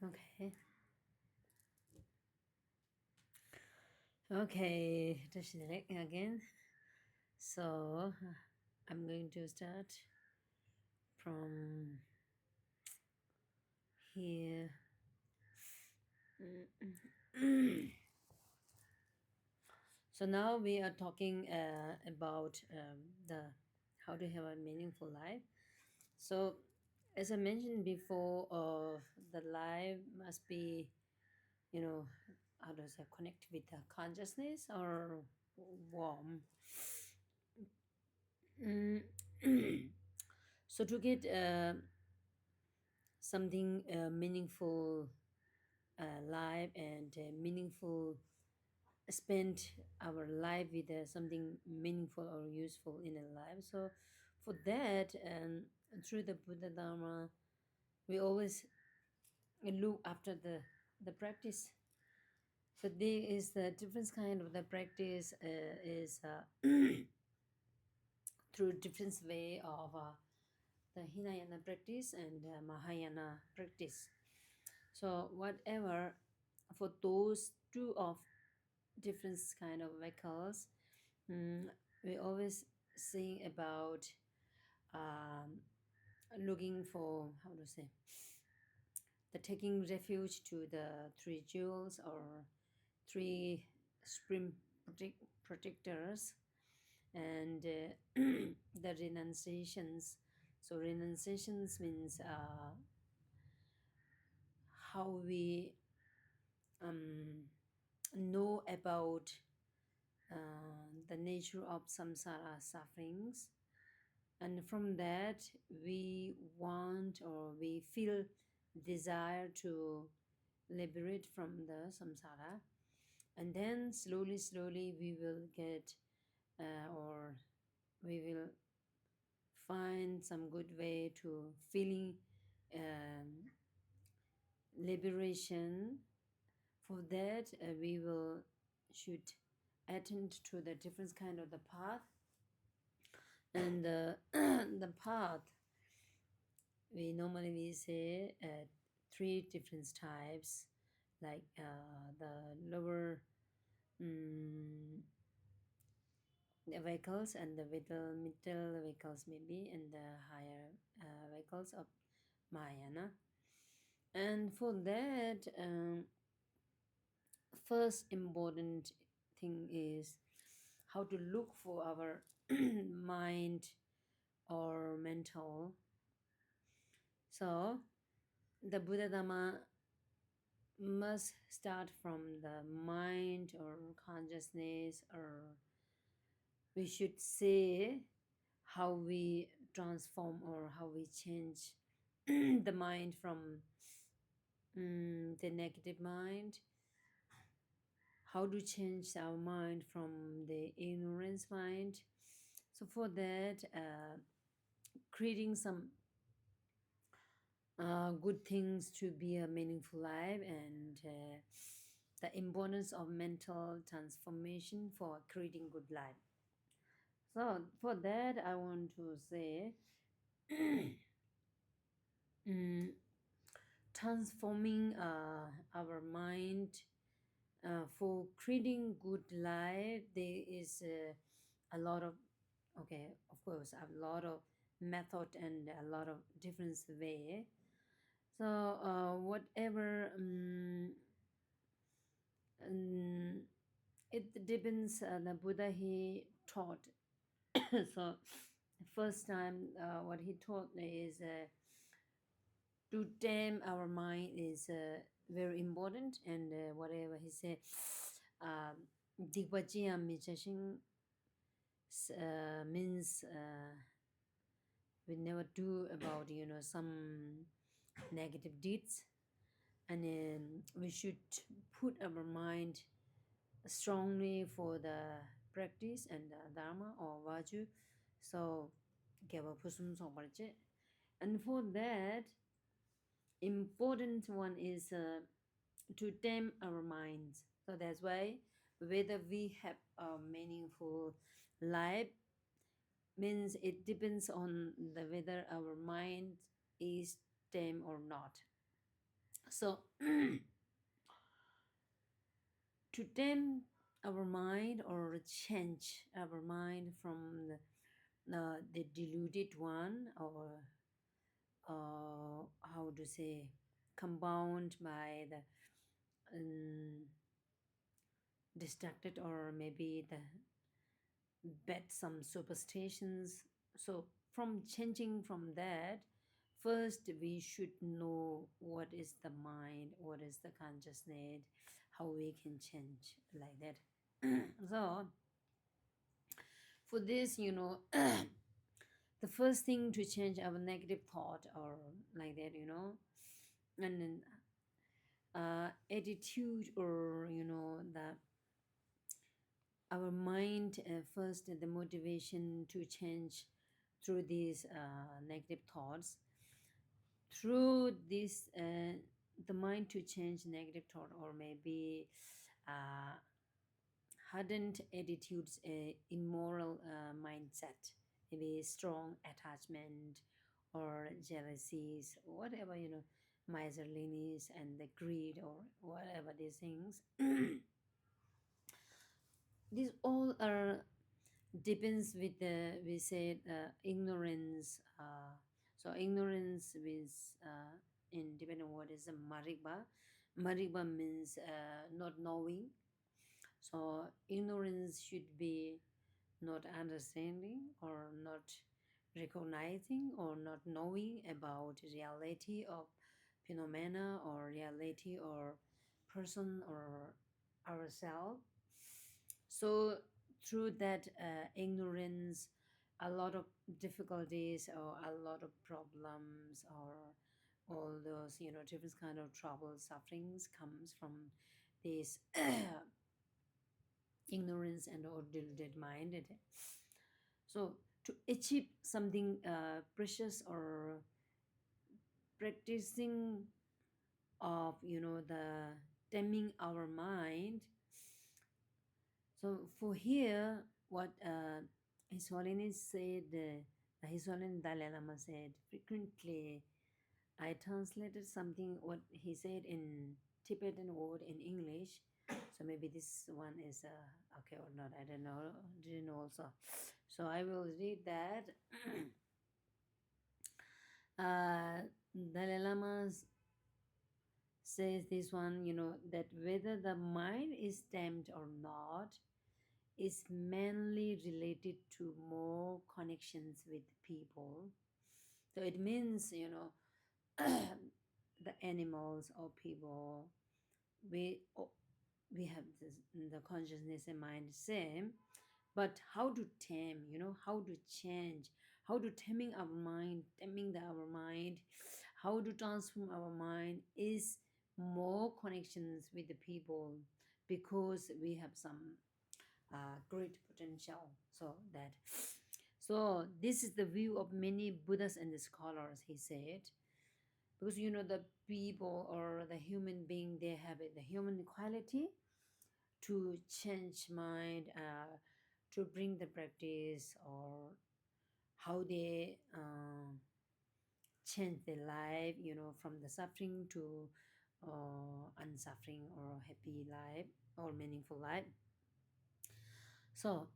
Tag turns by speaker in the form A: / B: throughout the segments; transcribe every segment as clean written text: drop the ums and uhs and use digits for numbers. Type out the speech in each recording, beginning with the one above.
A: Okay. Okay, touch the leg again. So I'm going to start from here. So now we are talking about the how to have a meaningful life. So as I mentioned before, the life must be, you know, how does it connect with the consciousness or warm. So to get something meaningful life and meaningful spend our life with something meaningful or useful in a life. So for that, through the Buddha Dharma, we always look after the practice. So there is the different kind of the practice is through different way of the Hinayana practice and Mahayana practice. So whatever for those two of different kind of vehicles, we always sing about um, looking for how to say the taking refuge to the three jewels or three spring protectors and the renunciations. So renunciations means how we know about the nature of samsara sufferings, and from that we want or we feel desire to liberate from the samsara, and then slowly we will get or we will find some good way to feeling um, liberation. For that we will should attend to the different kind of the path, and the path we say three different types, like the lower the vehicles and the middle vehicles maybe, and the higher vehicles of Mahayana. And for that, first important thing is how to look for our mind or mental. So the Buddha Dhamma must start from the mind or consciousness, or we should say how we transform or how we change the mind from the negative mind, how to change our mind from the ignorance mind. So for that, creating some good things to be a meaningful life, and the importance of mental transformation for creating good life. So for that I want to say transforming our mind for creating good life. There is a lot of, okay, of course a lot of method and a lot of different way. So whatever it depends, the Buddha he taught. So first time what he taught is to tame our mind is very important, and whatever he said, Digvajia means we never do about some negative deeds, and we should put our mind strongly for the practice and the dharma or virtue. So gyaba phusum songparche. And for that, important one is to tame our minds. So that's why whether we have a meaningful life means it depends on the whether our mind is tame or not. So to tame our mind or change our mind from the deluded one, or how to say, compound by the um, distracted, or maybe the bet some superstitions. So from changing from that, first we should know what is the mind, what is the consciousness, how we can change like that. So for this, the first thing to change our negative thought or like that, and then attitude, or the our mind, first the motivation to change through these negative thoughts, through this the mind to change negative thought, or maybe uh, hardened attitudes, immoral mindset, maybe strong attachment or jealousies, whatever, miserliness and the greed, or whatever these things. These all are depends with the, we said, ignorance. So ignorance is, in Tibetan word is a marigba. Marigba means not knowing. So ignorance should be not understanding, or not recognizing, or not knowing about reality of phenomena, or reality, or person, or ourselves. So through that ignorance, a lot of difficulties, or a lot of problems, or all those, different kind of trouble, sufferings comes from this ignorance and or deluded mind. So to achieve something precious, or practicing of, the taming our mind. So for here, what His Holiness said, His Holiness Dalai Lama said frequently. I translated something what he said in Tibetan word in English. So maybe this one is okay or not. I don't know. Didn't know also. So I will read that. Dalai Lama says this one, that whether the mind is tamed or not is mainly related to more connections with people. So it means, the animals or people, we we have this, the consciousness and mind same, but how to tame, how to change, how to taming our mind, how to transform our mind is more connections with the people, because we have some great potential. So this is the view of many Buddhists and the scholars, he said, because the people or the human being, they have it, the human quality to change mind, to bring the practice, or how they change their life, from the suffering to unsuffering, or happy life, or meaningful life. So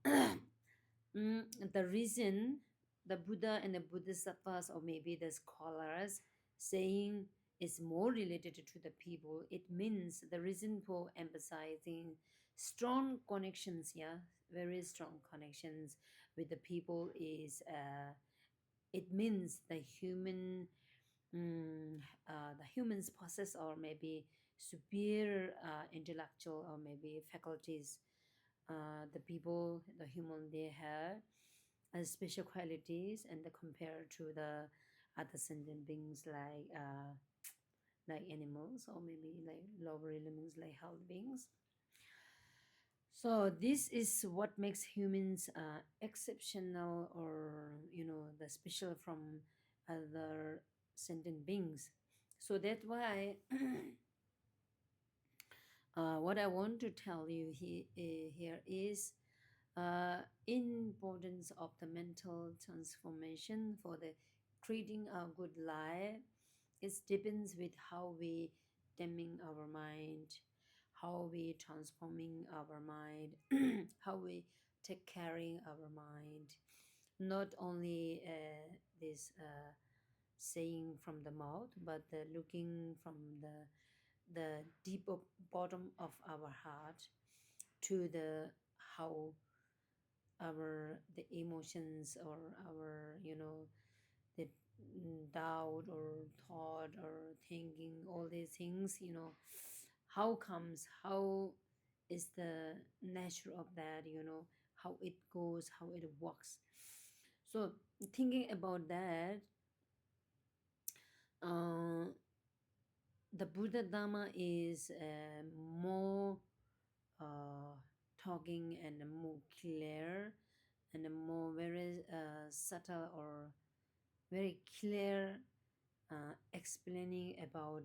A: the reason the Buddha and the Bodhisattvas, or maybe the scholars, saying is more related to the people, it means the reason for emphasizing strong connections, yeah, very strong connections with the people is, it means the humans possess, or maybe superior intellectual, or maybe faculties. The people, the human, they have special qualities, and compared to the other sentient beings, like animals, or maybe like lower elements, like health beings. So this is what makes humans exceptional, or the special from other sentient beings. So that's why what I want to tell you here is importance of the mental transformation for the creating a good life. It depends with how we taming our mind, how we transforming our mind, how we take caring our mind. Not only this saying from the mouth, but looking from the deep bottom of our heart to the how our the emotions or our the doubt or thought or thinking, all these things, how comes, how is the nature of that, how it goes, how it works. So thinking about that, uh, the Buddha Dharma is more uh, talking and more clear and more very subtle or very clear, explaining about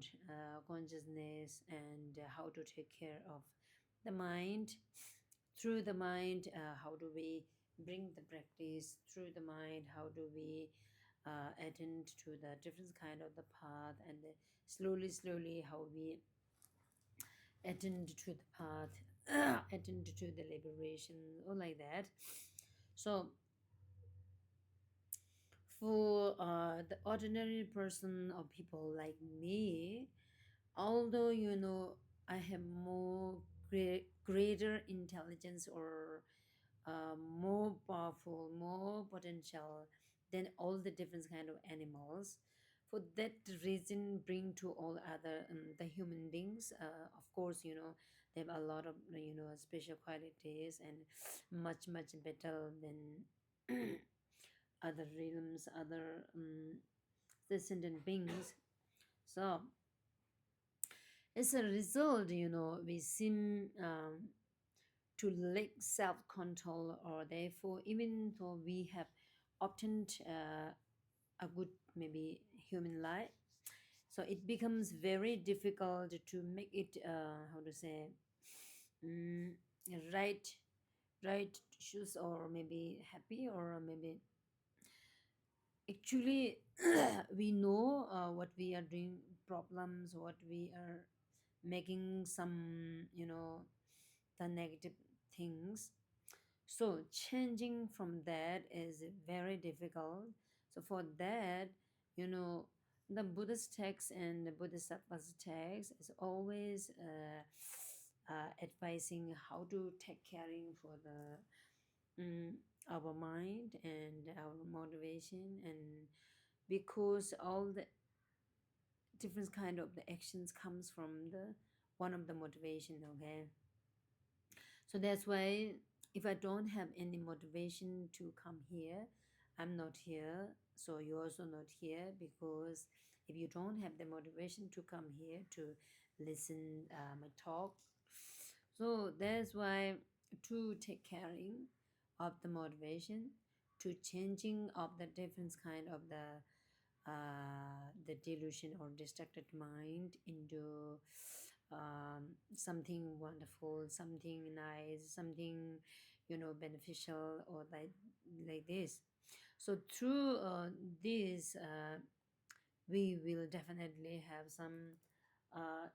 A: consciousness and how to take care of the mind. Through the mind, how do we bring the practice through the mind, how do we attend to the different kind of the path, and slowly how we attend to the path, attend to the liberation, or like that. So for the ordinary person or people like me, although I have more greater intelligence or more powerful, more potential than all the different kind of animals, for that reason bring to all other the human beings, of course, they have a lot of special qualities and much better than other realms, other descendant beings. So as a result, we seem to lack self-control, or therefore, even though we have obtained a good maybe human life, so it becomes very difficult to make it how to say, mm, right right choose, or maybe happy, or maybe actually we know what we are doing, problems, what we are making some, the negative things. So changing from that is very difficult. So for that, you know the Buddhist text and the Bodhisattva's text is always advising how to take caring for our mind and our motivation, and because all the different kind of the actions comes from the one of the motivation. Okay, so that's why if I don't have any motivation to come here, I'm not here. So you're also not here, because if you don't have the motivation to come here to listen my talk, so that's why to take caring of the motivation, to changing of the different kind of the delusion or distracted mind into something wonderful, something nice, something beneficial, or like this. So through this, we will definitely have some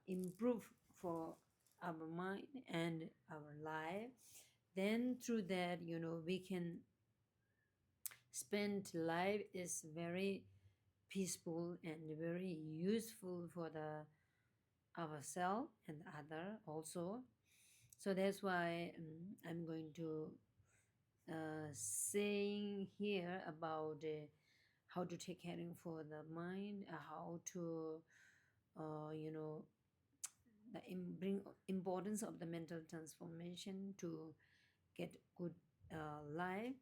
A: improve for our mind and our life. Then through that, we can spend life is very peaceful and very useful for the ourselves and other also. So that's why I'm going to saying here about how to take caring for the mind, how to the bring importance of the mental transformation to get good life.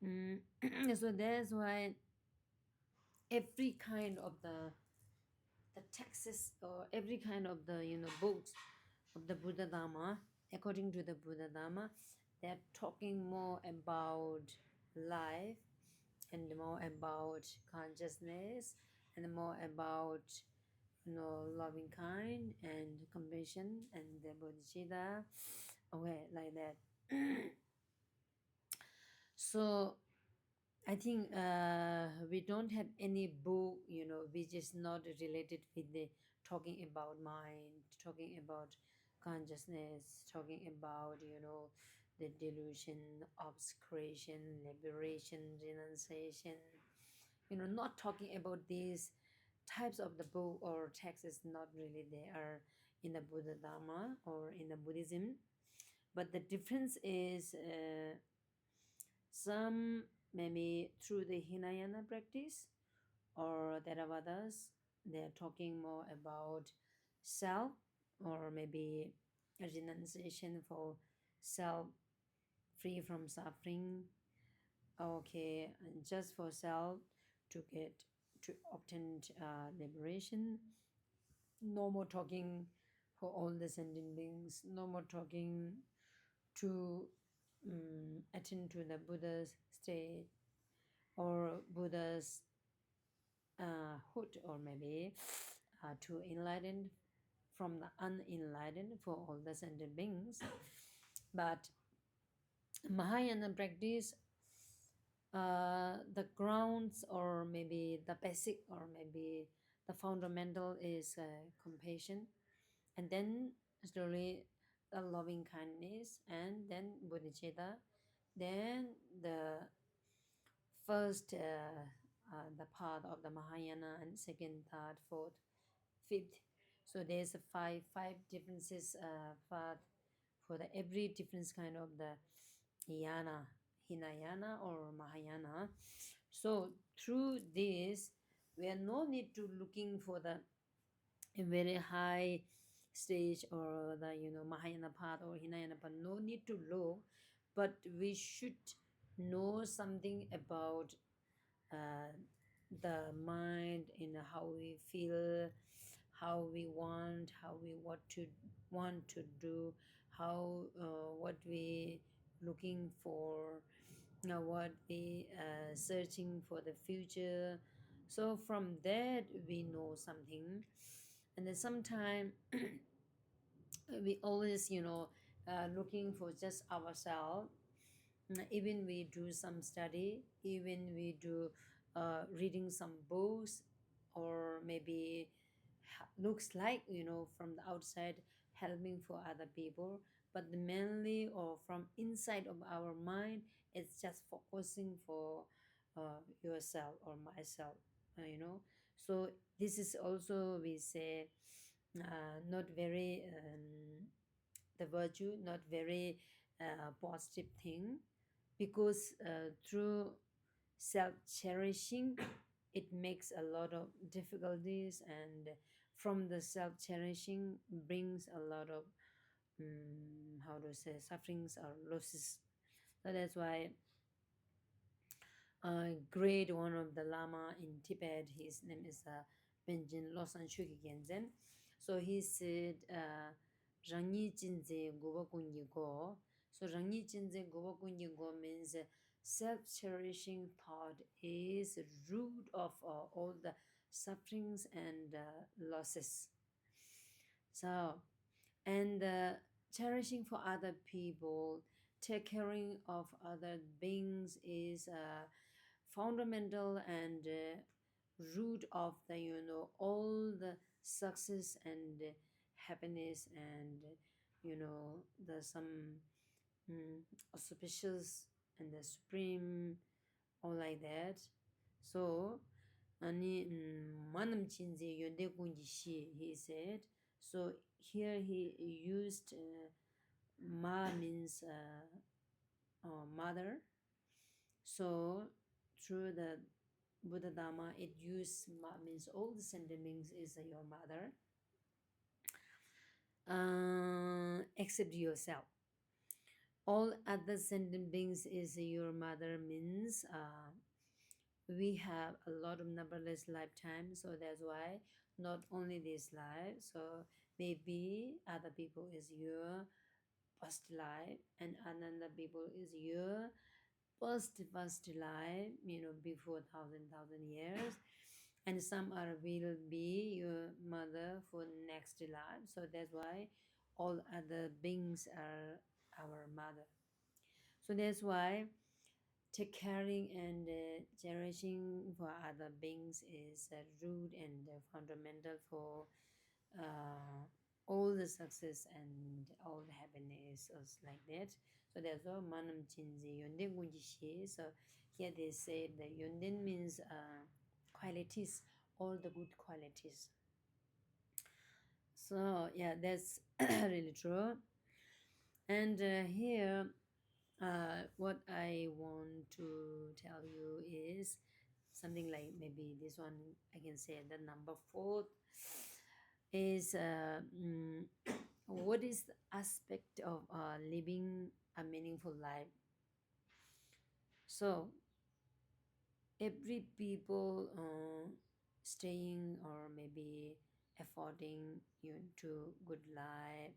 A: So that's why every kind of the texts, or every kind of the books of the Buddha Dharma, according to the Buddha Dharma, they're talking more about life, and more about consciousness, and more about loving kind and compassion and the bodhicitta. Okay, like that. So I think we don't have any book, which is not related with the talking about mind, talking about consciousness, talking about, the delusion, obscuration, liberation, renunciation. Not talking about these types of the book or text is not really there in the Buddha Dharma or in the Buddhism. But the difference is some maybe through the Hinayana practice or Theravadas, they're talking more about self or maybe a renunciation for self, free from suffering. Okay, and just for self to obtain liberation. No more talking for all the sentient beings. No more talking to attend to the Buddha's state or Buddha's hood, or maybe to enlighten from the unenlightened for all the sentient beings. But Mahayana practice, the grounds or maybe the basic or maybe the fundamental is compassion, and then slowly the loving kindness, and then bodhicitta, then the first the part of the Mahayana, and second, third, fourth, fifth. So there's a five differences for the every different kind of the yana, Hinayana or Mahayana. So through this, we are no need to looking for the a very high stage or the Mahayana path or Hinayana path. No need to look, but we should know something about uh, the mind, how we feel, how we want, how we want to do, how what we looking for, what we searching for the future. So from that we know something, and then sometime we always looking for just ourselves. Even we do some study, even we do reading some books, or maybe looks like from the outside helping for other people, but mainly or from inside of our mind, it's just focusing for yourself or myself, so this is also we say not very the virtue, not very positive thing, because through self cherishing it makes a lot of difficulties, and from the self cherishing brings a lot of how to say sufferings or losses. So that's why great one of the Lama in Tibet, his name is Benjin Losan Shuki Genzen. So he said, Rangi Jinze Goba Kunyi Go. So Rangi Jinze Goba Kunyi Go means self cherishing thought is root of all the sufferings and losses. So, and cherishing for other people, take caring of other beings is fundamental and root of the all the success and happiness, and the some auspicious and the supreme, all like that. So ani manam chinze yonde kunji shi, he said. So here he used ma means mother. So through the Buddha Dharma, it used means all the sentient beings is your mother, except yourself. All other sentient beings is your mother means we have a lot of numberless lifetimes, so that's why not only this life. So maybe other people is your past life, and another people is your past life, before thousand years, and some are will be your mother for next life. So that's why all other beings are our mother. So that's why take caring and cherishing for other beings is root and fundamental for uh, all the success and all the happiness is like that. So that's why manam chinzi yonden gunji. So here they say that yonden means qualities, all the good qualities. So yeah, that's really true. And here, what I want to tell you is something like maybe this one. I can say the number four is what is the aspect of living a meaningful life. So every people staying or maybe affording you to good life,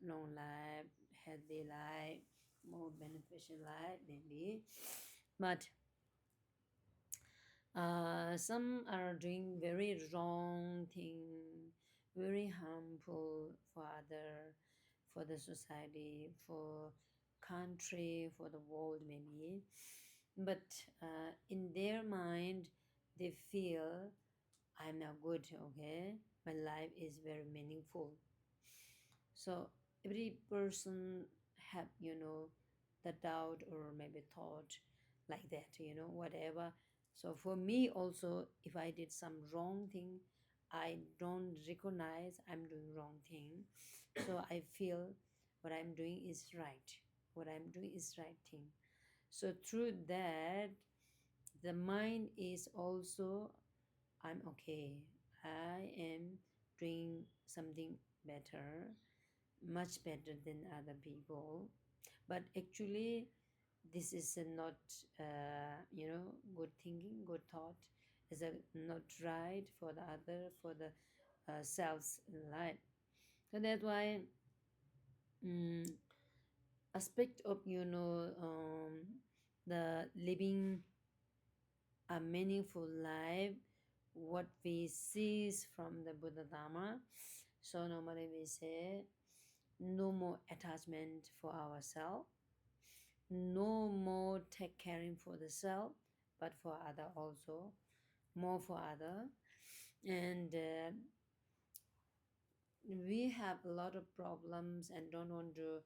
A: long life, healthy life, more beneficial life maybe, but some are doing very wrong thing, very harmful for other, for the society, for country, for the world maybe. But in their mind, they feel I'm now good, okay? My life is very meaningful. So every person have, the doubt or maybe thought like that, whatever. So for me also, if I did some wrong thing, I don't recognize I'm doing wrong thing. So I feel what I'm doing is right. What I'm doing is right thing. So through that, the mind is also I'm okay. I am doing something better, much better than other people. But actually, this is not, good thinking, good thought. Is a not right for the other, for the self's life. So that's why mm aspect of the living a meaningful life, what we see from the Buddha Dharma. So normally we say no more attachment for ourselves, no more take caring for the self, but for other also, more for other. And we have a lot of problems and don't want to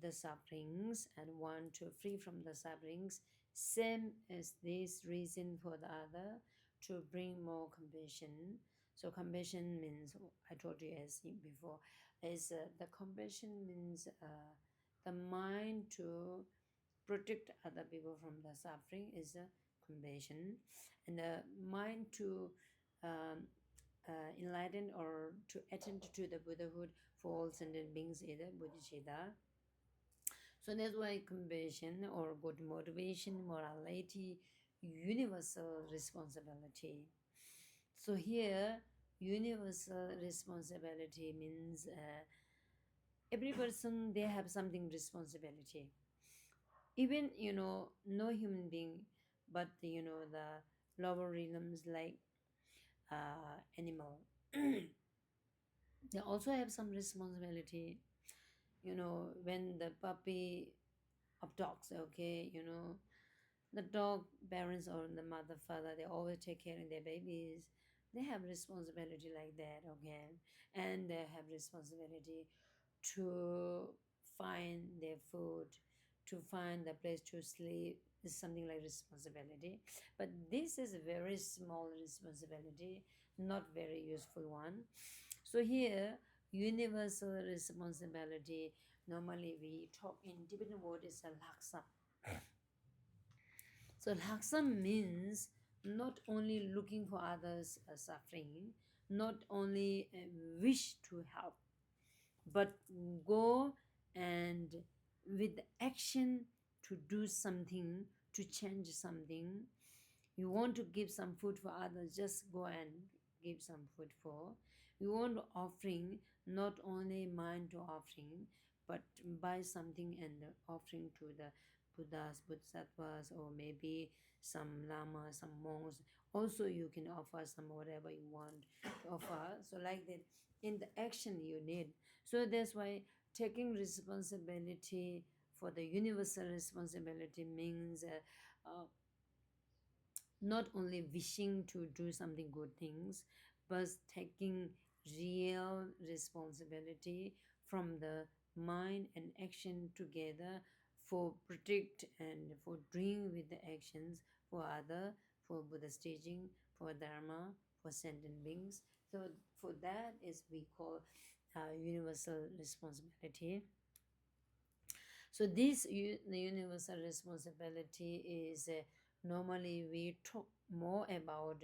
A: the sufferings and want to free from the sufferings, same as this reason for the other, to bring more compassion. So compassion means, I told you as before, is the compassion means the mind to protect other people from the suffering is a compassion, and the mind to um, enlighten or to attend to the Buddhahood for all sentient beings is the bodhicitta. So that's why compassion or good motivation, morality, universal responsibility. So here, universal responsibility means every person they have something responsibility. Even no human being, but the lower realms like animal, they also have some responsibility. When the puppy of dogs, okay, the dog parents or the mother father, they always take care of their babies. They have responsibility like that, okay, and they have responsibility to find their food, to find the place to sleep is something like responsibility. But this is a very small responsibility, not very useful one. So here, universal responsibility, normally we talk in Tibetan word is a laksa. So laksa means not only looking for others suffering, not only wish to help, but go and with action to do something, to change something. You want to give some food for others, just go and give some food for. You want offering, not only mind to offering, but buy something and offering to the Buddhas, Bodhisattvas, or maybe some lamas, some monks. Also, you can offer some whatever you want to offer. So, like that, in the action you need. So that's why taking responsibility for the universal responsibility means not only wishing to do something good things, but taking real responsibility from the mind and action together for protect and for doing with the actions for other, for Buddha's teaching, for Dharma, for sentient beings. So for that is we call universal responsibility. So this the universal responsibility is normally we talk more about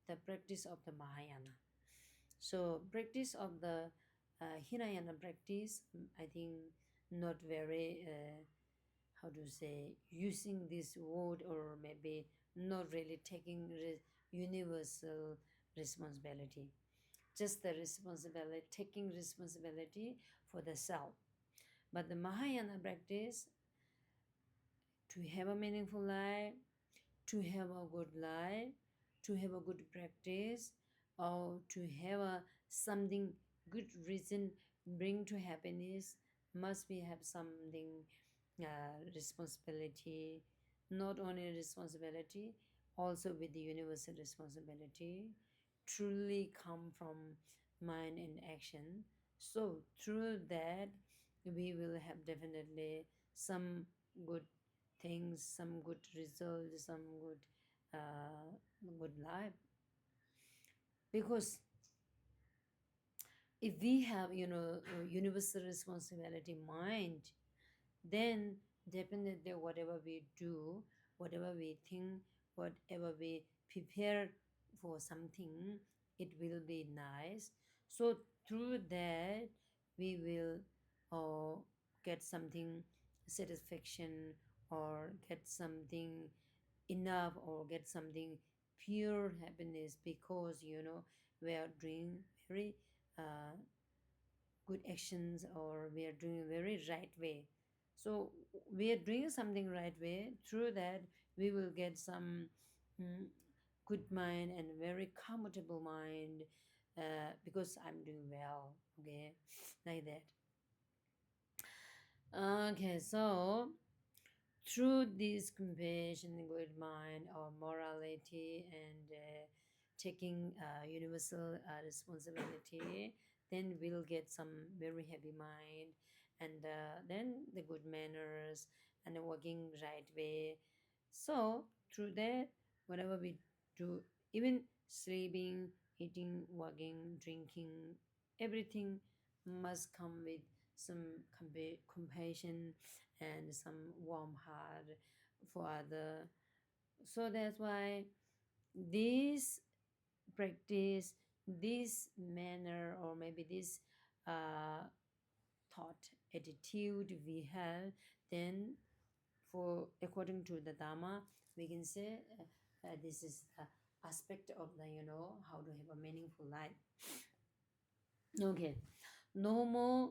A: the practice of the Mahayana. So practice of the Hinayana practice, I think not very how to say using this word, or maybe not really taking universal responsibility. Just the responsibility, taking responsibility for the self. But the Mahayana practice, to have a meaningful life, to have a good life, to have a good practice, or to have a something good reason bring to happiness, must be have something responsibility, not only responsibility, also with the universal responsibility, truly come from mind and action. So through that, we will have definitely some good things, some good results, some good life. Because if we have universal responsibility mind, then definitely whatever we do, whatever we think, whatever we prepare for something, it will be nice. So through that we will get something satisfaction, or get something enough, or get something pure happiness, because we are doing very uh, good actions, or we are doing very right way. So we are doing something right way. Through that we will get some mm, good mind and very comfortable mind, because I'm doing well. Okay, like that. Okay, so through this compassion, good mind, or morality, and taking universal responsibility, then we'll get some very happy mind, and then the good manners, and the working right way. So through that, whatever we do, even sleeping, eating, working, drinking, everything must come with some compassion and some warm heart for other. So that's why this practice, this manner, or maybe this uh, thought attitude we have, then for according to the Dharma, we can say this is the aspect of the how to have a meaningful life. Okay, no more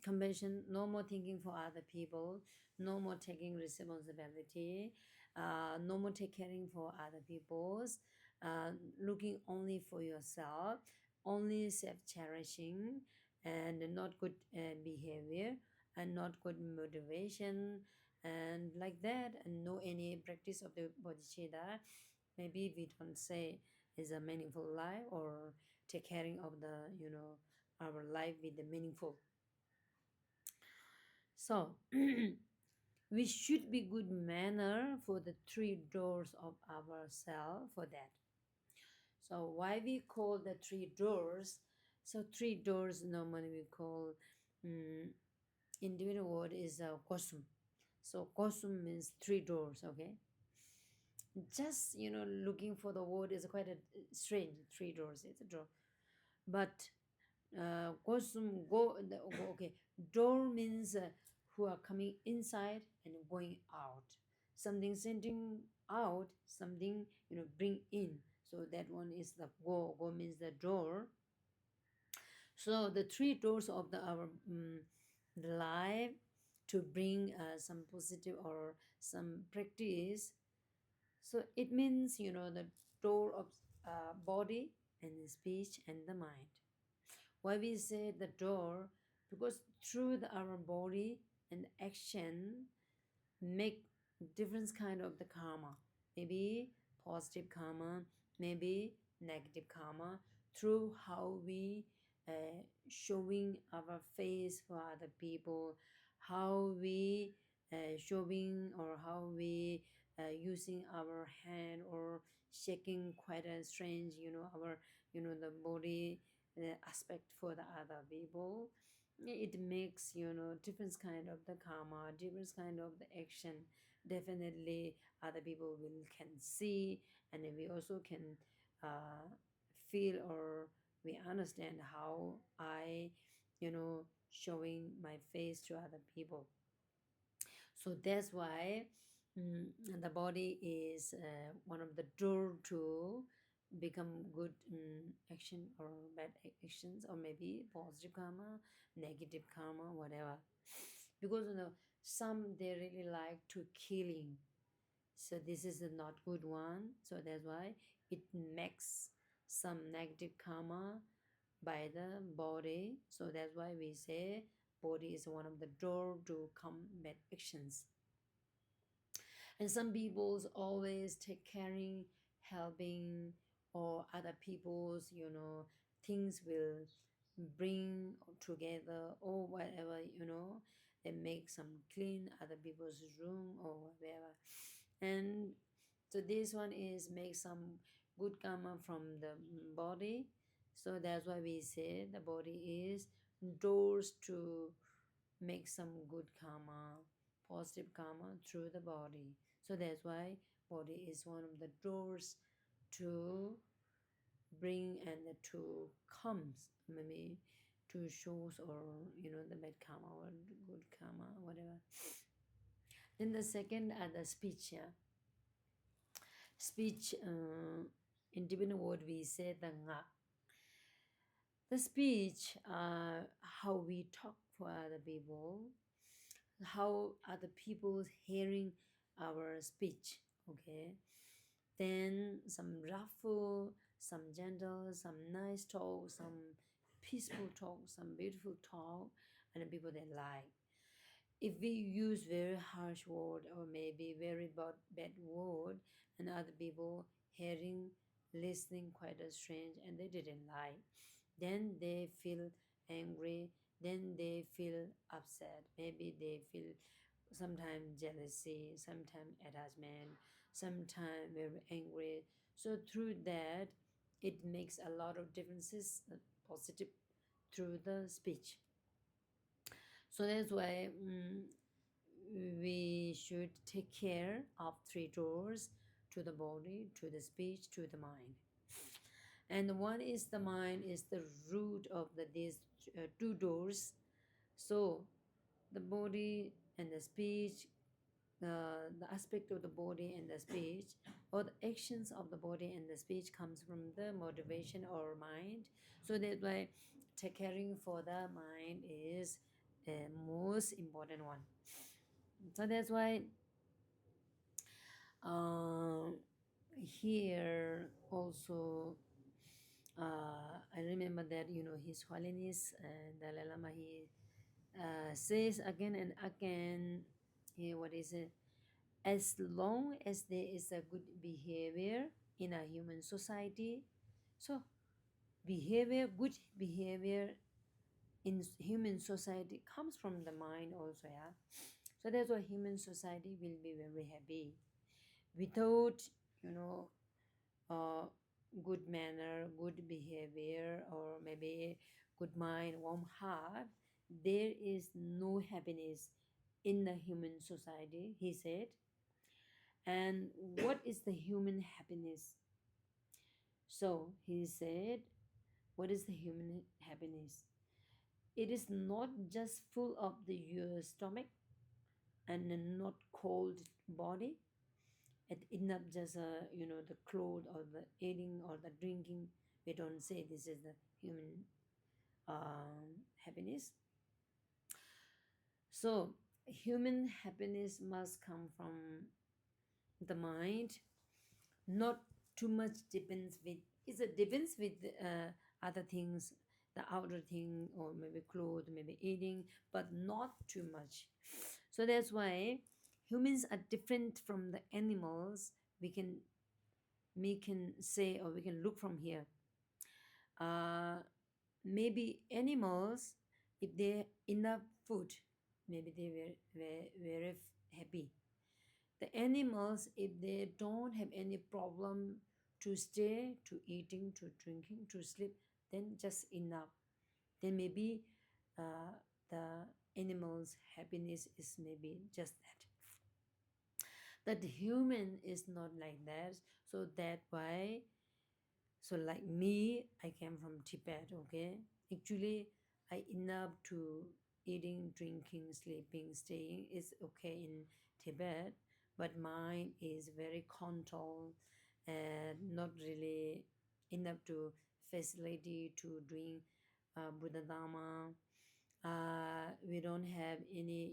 A: compassion, no more thinking for other people, no more taking responsibility, no more take caring for other people's, looking only for yourself, only self-cherishing, and not good behavior, and not good motivation, and like that, and no any practice of the bodhicitta. Maybe we don't say is a meaningful life, or take caring of the our life with the meaningful. So we should be good manner for the three doors of ourself for that. So why we call the three doors? So three doors normally we call individual word is kosum. So kosum means three doors. Okay, just looking for the word is quite a strange. Three doors, it's a door, but kosum okay, door means who are coming inside and going out, something sending out, something bring in. So that one is the go means the door. So the three doors of our life, to bring some positive or some practice. So it means the door of body and the speech and the mind. Why we say the door? Because through our body and action make different kind of the karma, maybe positive karma, maybe negative karma, through how we showing our face for other people, how we showing or how we using our hand or shaking quite a strange, our, the body aspect for the other people. It makes, different kind of the karma, different kind of the action. Definitely other people will can see, and then we also can uh, feel, or we understand how I, showing my face to other people. So that's why, the body is one of the door to become good action or bad actions, or maybe positive karma, negative karma, whatever. Because some they really like to killing, so this is a not good one. So that's why it makes some negative karma by the body. So that's why we say body is one of the door to combat actions. And some people's always take caring, helping, or other people's, things will bring together, or whatever, they make some clean other people's room or whatever. And so this one is make some good karma from the body. So that's why we say the body is doors to make some good karma, positive karma through the body. So that's why body is one of the doors to bring and to comes, maybe to shows, or the bad karma or good karma, whatever. Then the second are the speech. Yeah, speech. In Tibetan word we say the nga. The speech, how we talk for other people, how other people hearing our speech. Okay, then some ruffle, some gentle, some nice talk, some peaceful talk, some beautiful talk, and the people they like. If we use very harsh word, or maybe very bad word, and other people hearing, listening quite as strange, and they didn't like, then they feel angry, then they feel upset, maybe they feel sometimes jealousy, sometimes attachment, sometimes very angry. So through that, it makes a lot of differences, positive, through the speech. So that's why, we should take care of three doors: to the body, to the speech, to the mind. And one is the mind is the root of these two doors. So the body and the speech, the aspect of the body and the speech, or the actions of the body and the speech, comes from the motivation or mind. So that's why take caring for the mind is the most important one. So that's why, uh, here also, I remember that, His Holiness Dalai Lama, he says again and again, what is it? As long as there is a good behavior in a human society, so good behavior in human society comes from the mind also, yeah. So that's why human society will be very happy. Without, you know, uh, good manner, good behavior, or maybe good mind, warm heart, there is no happiness in the human society, he said. And what is the human happiness? So he said, what is the human happiness? It is not just full of your stomach and a not cold body. It not just the clothes or the eating or the drinking. We don't say this is the human happiness. So human happiness must come from the mind. Not too much depends with, it depends with other things, the outer thing, or maybe clothes, maybe eating, but not too much. So that's why humans are different from the animals. We can say, or we can look from here. uh, Maybe animals, if they enough food, maybe they were very happy. The animals, if they don't have any problem to stay, to eating, to drinking, to sleep, then just enough. Then maybe uh, the animals happiness is maybe just that. That human is not like that. So that why, so like me, I came from Tibet, okay? Actually, I enough to eating, drinking, sleeping, staying is okay in Tibet, but mine is very controlled and not really enough to facility to doing Buddha Dharma. We don't have any,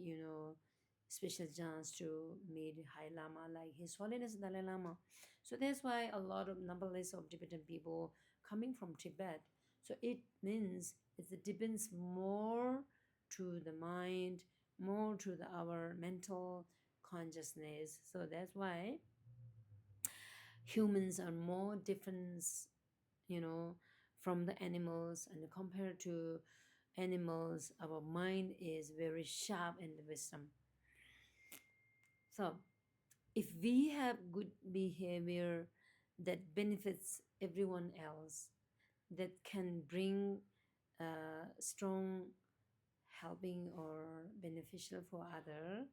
A: special chance to meet High Lama like His Holiness Dalai Lama. So that's why a lot of numberless of Tibetan people coming from Tibet. So it means it depends more to the mind, more to our mental consciousness. So that's why humans are more different, you know, from the animals, and compared to animals, our mind is very sharp and wisdom. So if we have good behavior that benefits everyone else, that can bring strong helping or beneficial for other,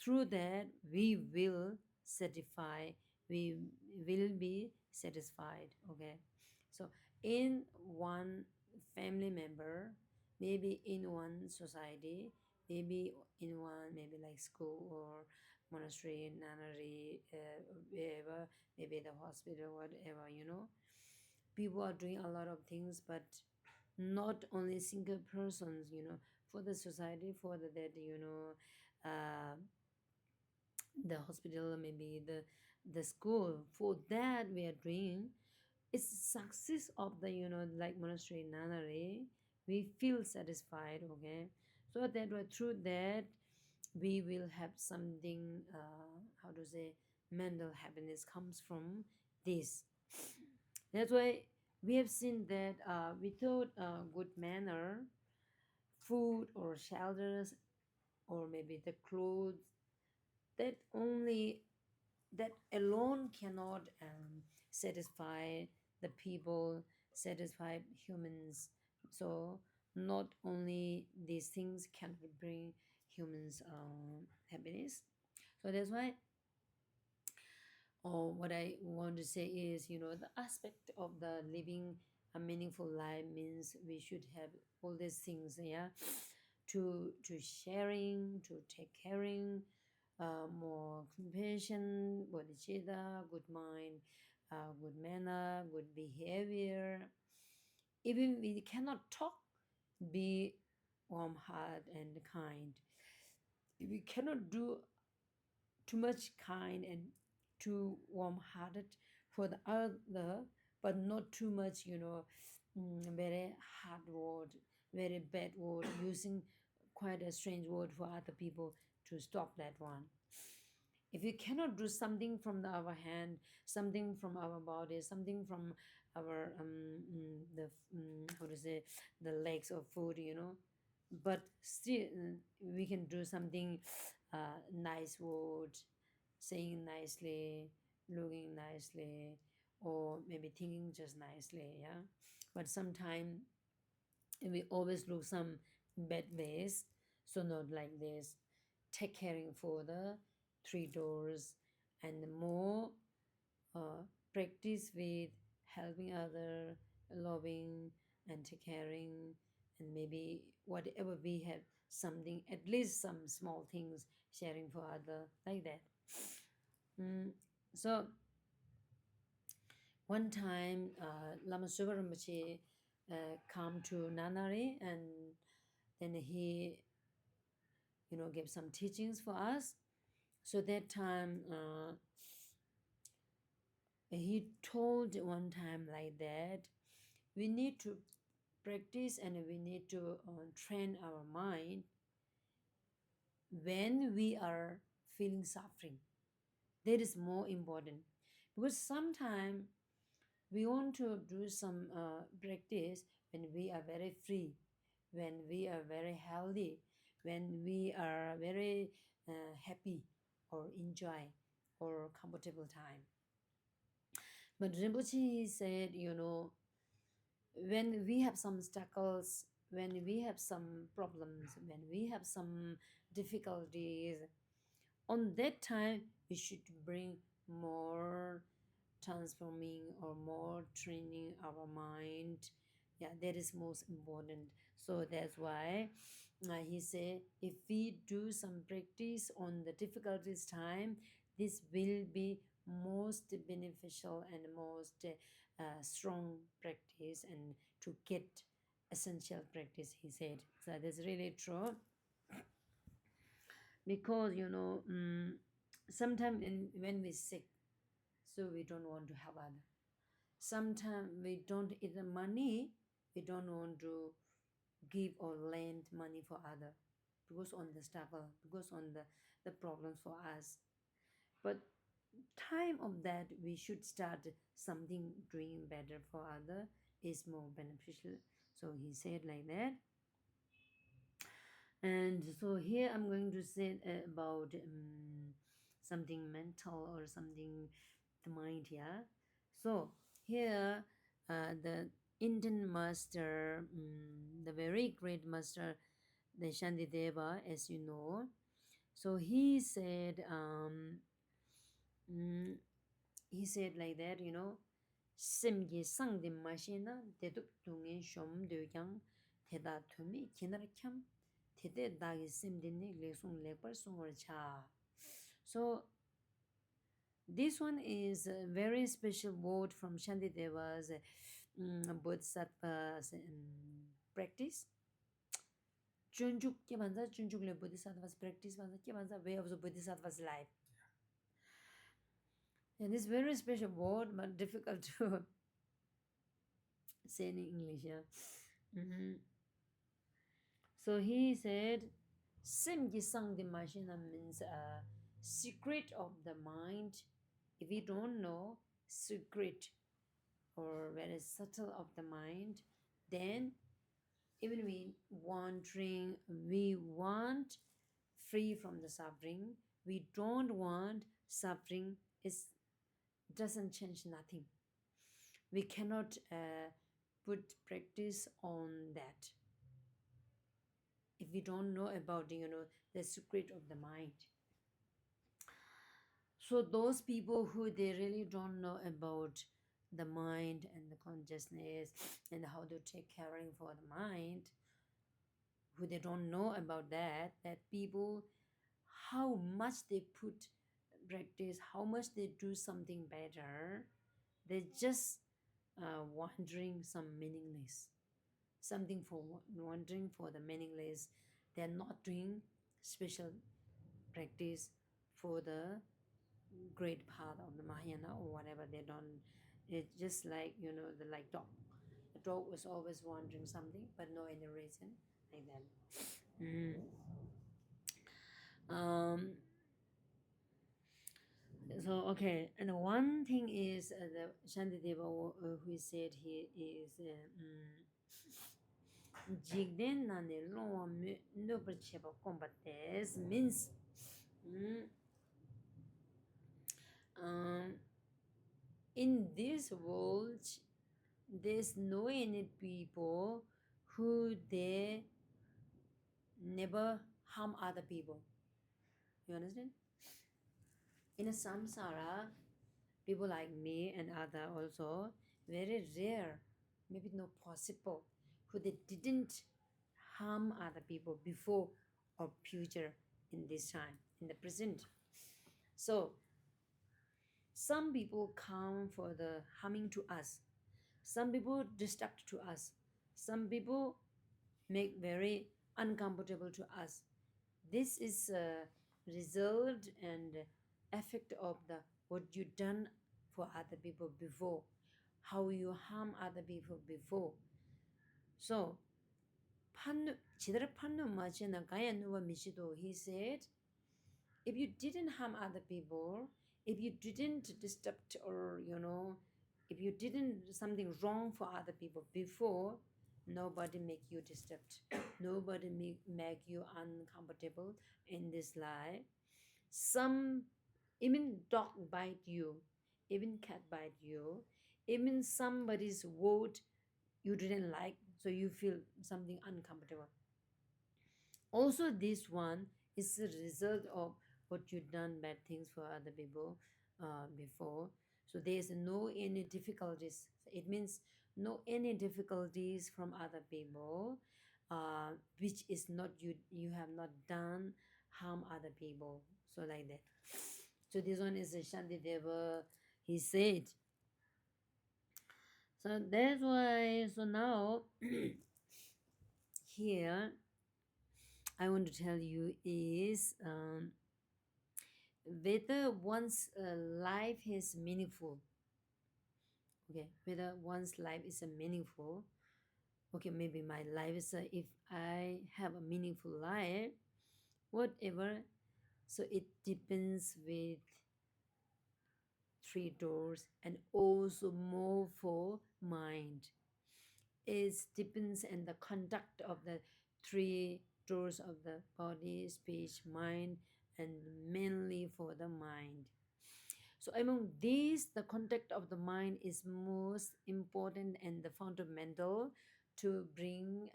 A: through that we will satisfy, we will be satisfied. Okay, so in one family member, maybe in one society, maybe in one, maybe like school or monastery, nunnery, wherever, maybe the hospital, whatever, people are doing a lot of things, but not only single persons, for the society, for the that, uh, the hospital, maybe the school, for that we are doing. It's success of the, like monastery, nunnery, we feel satisfied. Okay, so that way, through that we will have something, how to say, mental happiness comes from this. That's why we have seen that without a good manner, food or shelters, or maybe the clothes, that only, that alone cannot satisfy the people, satisfy humans. So not only these things can bring humans happiness. So that's why, or what I want to say is, the aspect of the living a meaningful life means we should have all these things, yeah, to sharing, to take caring, more compassion, bodhicitta, good mind, good manner, good behavior. Even we cannot talk, be warm heart and kind. We cannot do too much kind and too warm-hearted for the other, but not too much, very hard word, very bad word, using quite a strange word for other people, to stop that one. If we cannot do something from our hand, something from our body, something from our the how to say, the legs of food, but still we can do something, nice word, saying nicely, looking nicely, or maybe thinking just nicely, yeah. But sometimes we always look some bad ways, so not like this. Take caring for the three doors, and more practice with helping other, loving and take caring, and maybe whatever we have, something, at least some small things, sharing for other, like that. Mm, so one time, Lama Rinpoche come to Nanari, and then he, gave some teachings for us. So that time, he told one time like that, we need to practice and we need to train our mind when we are feeling suffering. That is more important, because sometimes we want to do some practice when we are very free, when we are very healthy, when we are very happy or enjoy or comfortable time. But Rinpoche said, when we have some struggles, when we have some problems, when we have some difficulties, on that time we should bring more transforming or more training our mind. Yeah, that is most important. So that's why he said, if we do some practice on the difficulties time, this will be most beneficial and most strong practice, and to get essential practice, he said. So that's really true, because sometimes when we sick, so we don't want to help others. Sometimes we don't eat the money, we don't want to give or lend money for other, because on the struggle, because on the problems for us. But time of that we should start something doing better for other is more beneficial. So he said like that. And so here I'm going to say about something mental or something the mind here. So here the Indian master, the very great master, the Shantideva, as you know. So mm, he said like that, Simgi sangdi mashina dedup tungen shom dogyang teda tumi kinar kyam tede dagi simdini lesung lekbar sungar cha. So this one is a very special word from Shantideva's Bodhisattva's practice. Junjuk ke banza junjuk le Bodhisattva's practice banza ke banza way of the Bodhisattva's life. And this very special word, but difficult to say in English. Yeah. So he said, Simgi sang the machina means secret of the mind. If we don't know secret or very subtle of the mind, then even we wandering, we want free from the suffering. We don't want suffering. It doesn't change nothing. We cannot put practice on that if we don't know about the secret of the mind. So those people who they really don't know about the mind and the consciousness and how to take caring for the mind, who they don't know about that people, how much they put practice, how much they do something better, they just wandering some meaningless, something for wandering for the meaningless. They're not doing special practice for the great path of the Mahayana or whatever. They don't. It's just like the like dog. The dog was always wandering something, but no any reason like that. So okay, and one thing is the Shantideva who said he is Jigden nane longwa no cheba combates means in this world there's no any people who they never harm other people. You understand? In a samsara, people like me and other also very rare, maybe not possible, who they didn't harm other people before or future in this time, in the present. So some people come for the harming to us. Some people distract to us. Some people make very uncomfortable to us. This is a result and effect of the what you done for other people before, how you harm other people before. So he said if you didn't harm other people, if you didn't disturb, or if you didn't something wrong for other people before, nobody make you disturbed, nobody make you uncomfortable in this life. Some, even dog bite you, even cat bite you, even somebody's word you didn't like, so you feel something uncomfortable. Also, this one is a result of what you done bad things for other people before. So there's no any difficulties. It means no any difficulties from other people, which is not you have not done harm other people. So like that. So this one is a Shantideva. He said. So that's why. So now here I want to tell you is. Whether one's life is meaningful, okay, whether one's life is a meaningful, okay, maybe my life is if I have a meaningful life, whatever. So it depends with three doors, and also more for mind. It depends on the conduct of the three doors of the body, speech, mind, and mainly for the mind. So among these, the contact of the mind is most important and the fundamental to bring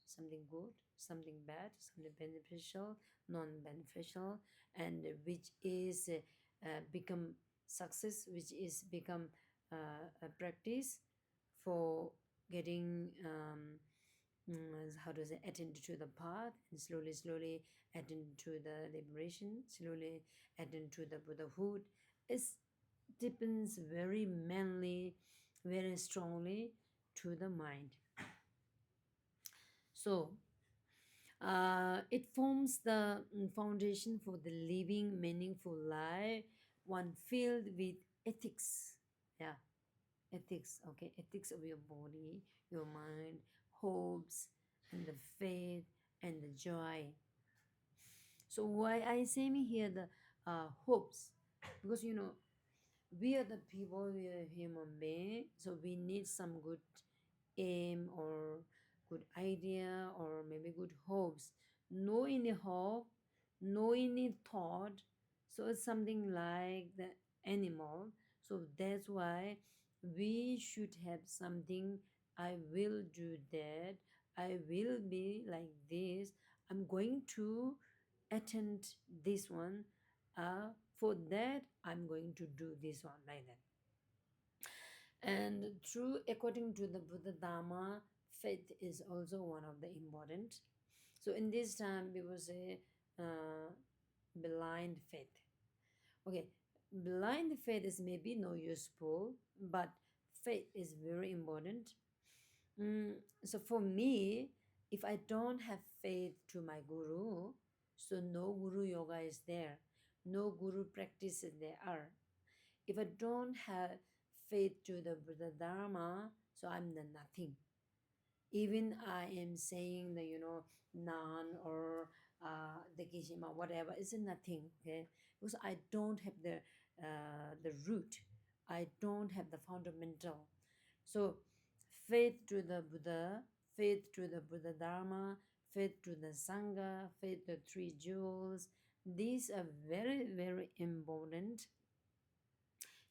A: something good, something bad, something beneficial, non-beneficial, and which is become success, which is become a practice for getting how to say, attend to the path, and slowly slowly attend to the liberation, slowly attend to the Buddhahood. It depends very mainly, very strongly to the mind. So it forms the foundation for the living meaningful life, one filled with ethics. Yeah, ethics. Okay, ethics of your body, your mind, hopes, and the faith and the joy. So why I say me here the hopes, because we are the people, we are human being, so we need some good aim or good idea or maybe good hopes. No any hope, no any thought, so it's something like the animal. So that's why we should have something. I will do that, I will be like this, I'm going to attend this one, for that I'm going to do this one, like that. And true, according to the Buddha Dharma, faith is also one of the important. So in this time, we will say blind faith. Okay, blind faith is maybe no useful, but faith is very important. So for me, if I don't have faith to my guru, so no guru yoga is there, no guru practices there are. If I don't have faith to the Buddha Dharma, so I'm the nothing. Even I am saying the nan or the Geshema, whatever, is nothing. Okay, because I don't have the root, I don't have the fundamental. So faith to the Buddha, faith to the Buddha Dharma, faith to the Sangha, faith to the three jewels. These are very very important,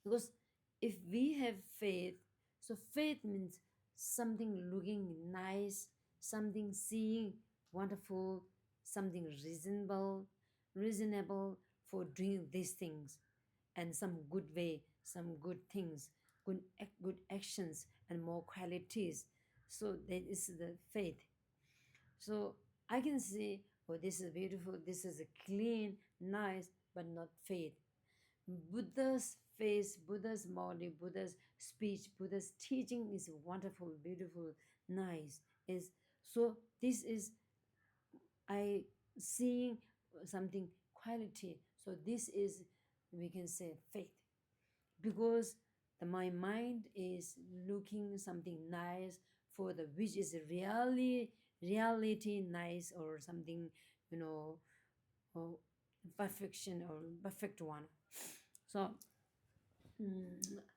A: because if we have faith, so faith means something looking nice, something seeing wonderful, something reasonable for doing these things, and some good way, some good things, good actions, and more qualities. So that is the faith. So I can say, oh, this is beautiful, this is a clean, nice, but not faith. Buddha's face, Buddha's body, Buddha's speech, Buddha's teaching is wonderful, beautiful, nice. Is so this is I seeing something quality. So this is, we can say, faith, because my mind is looking something nice for the which is really reality nice, or something you know perfection or perfect one. So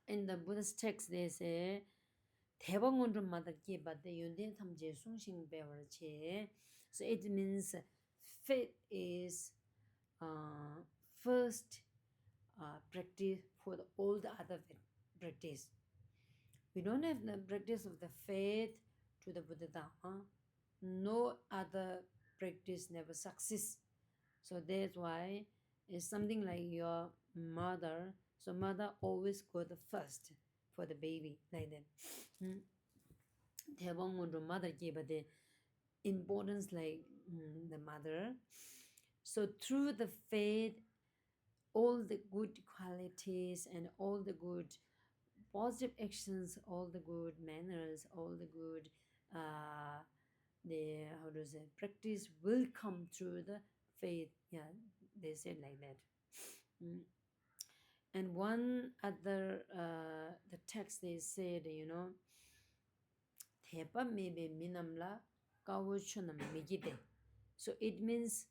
A: in the Buddhist text they say 대방원좀 마다기 바데 윤대 탐제 숭싱 배워치. So it means faith is uh, first practice for all the other practice. We don't have the practice of the faith to the Buddha Dhamma. No other practice never succeeds. So that's why it's something like your mother. So mother always go the first for the baby like that. 대방문으로 mother gave the importance like the mother. So through the faith, all the good qualities and all the good positive actions, all the good manners, all the good the how to say practice will come through the faith. Yeah, they said like that. And one other the text they said, Thepa mebe minamla kawochunam megide. So it means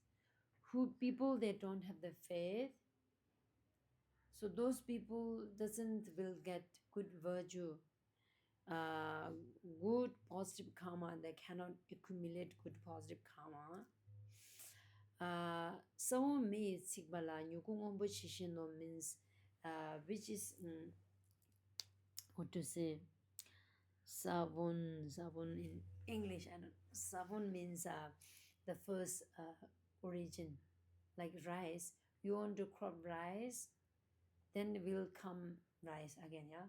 A: who people they don't have the faith. So those people doesn't will get good virtue, good positive karma. They cannot accumulate good positive karma. Someone may sigbala nyukungombo shishino means which is what to say savon in English. I don't savon means the first origin, like rice. You want to crop rice, then will come rice again. Yeah,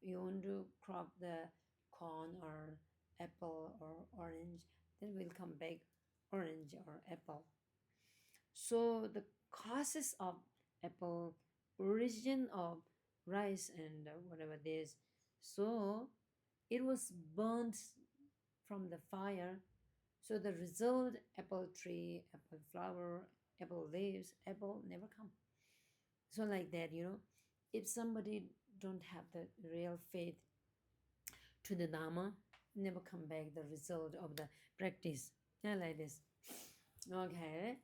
A: you want to crop the corn or apple or orange, then will come back orange or apple. So the causes of apple, origin of rice and whatever this, so it was burnt from the fire. So the result, apple tree, apple flower, apple leaves, apple never come. So like that, if somebody don't have the real faith to the Dharma, never come back the result of the practice. Yeah, like this. Okay.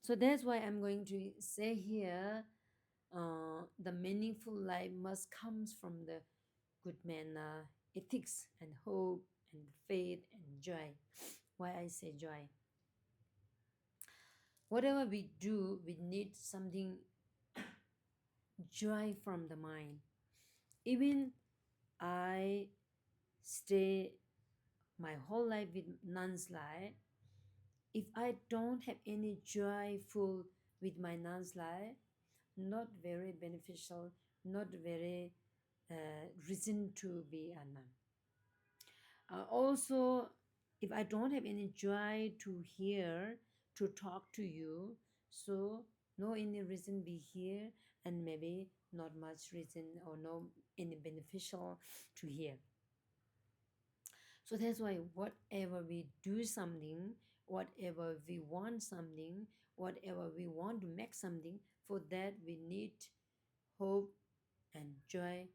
A: So that's why I'm going to say here, the meaningful life must comes from the good manner, ethics, and hope, and faith, and joy. Why I say joy? Whatever we do, we need something joy from the mind. Even I stay my whole life with nuns life. If I don't have any joyful with my nuns life, not very beneficial, not very reason to be a nun. Also, if I don't have any joy to hear, to talk to you, so no any reason be here, and maybe not much reason or no any beneficial to hear. So that's why whatever we do something, whatever we want something, whatever we want to make something, for that we need hope and joy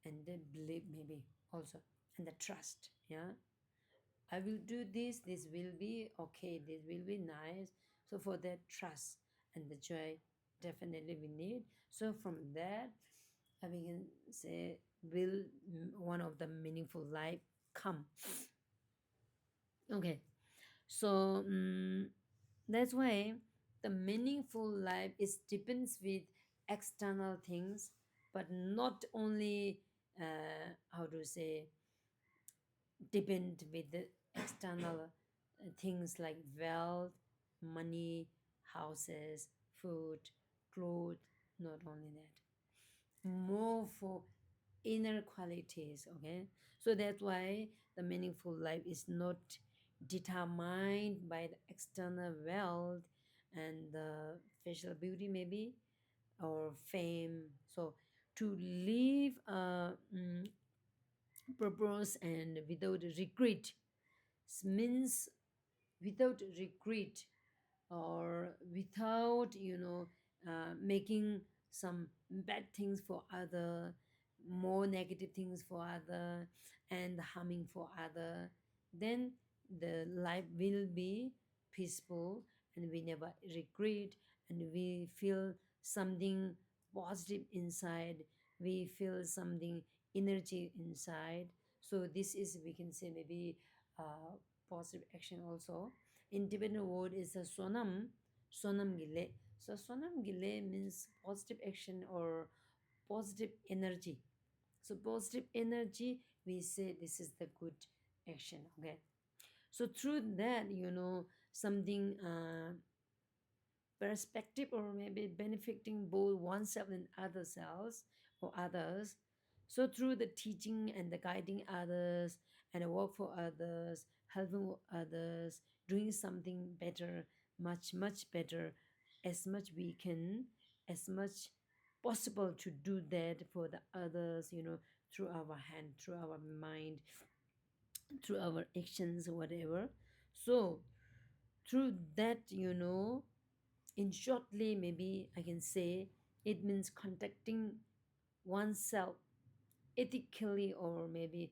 A: and then believe maybe also, and the trust. Yeah, I will do this will be okay, this will be nice. So for that trust and the joy definitely we need. So from that we can say will one of the meaningful life come. Okay, so that's why the meaningful life is depends with external things, but not only how to say depend with the external things like wealth, money, houses, food, clothes. Not only that, more for inner qualities. Okay, so that's why the meaningful life is not determined by the external wealth and the facial beauty maybe or fame. So to live a purpose and without regret means without regret or without making some bad things for other, more negative things for other, and harming for other, then the life will be peaceful and we never regret, and we feel something positive inside, we feel something energy inside. So this is, we can say, maybe positive action also. In Tibetan word is a sonam gile. So sonam gile means positive action or positive energy. So positive energy, we say this is the good action. Okay. So through that, something perspective or maybe benefiting both oneself and other selves or others. So through the teaching and the guiding others and the work for others, helping others, doing something better, much better, as much we can, as much possible to do that for the others, through our hand, through our mind, through our actions, whatever. So through that, in shortly, maybe I can say it means conducting oneself ethically or maybe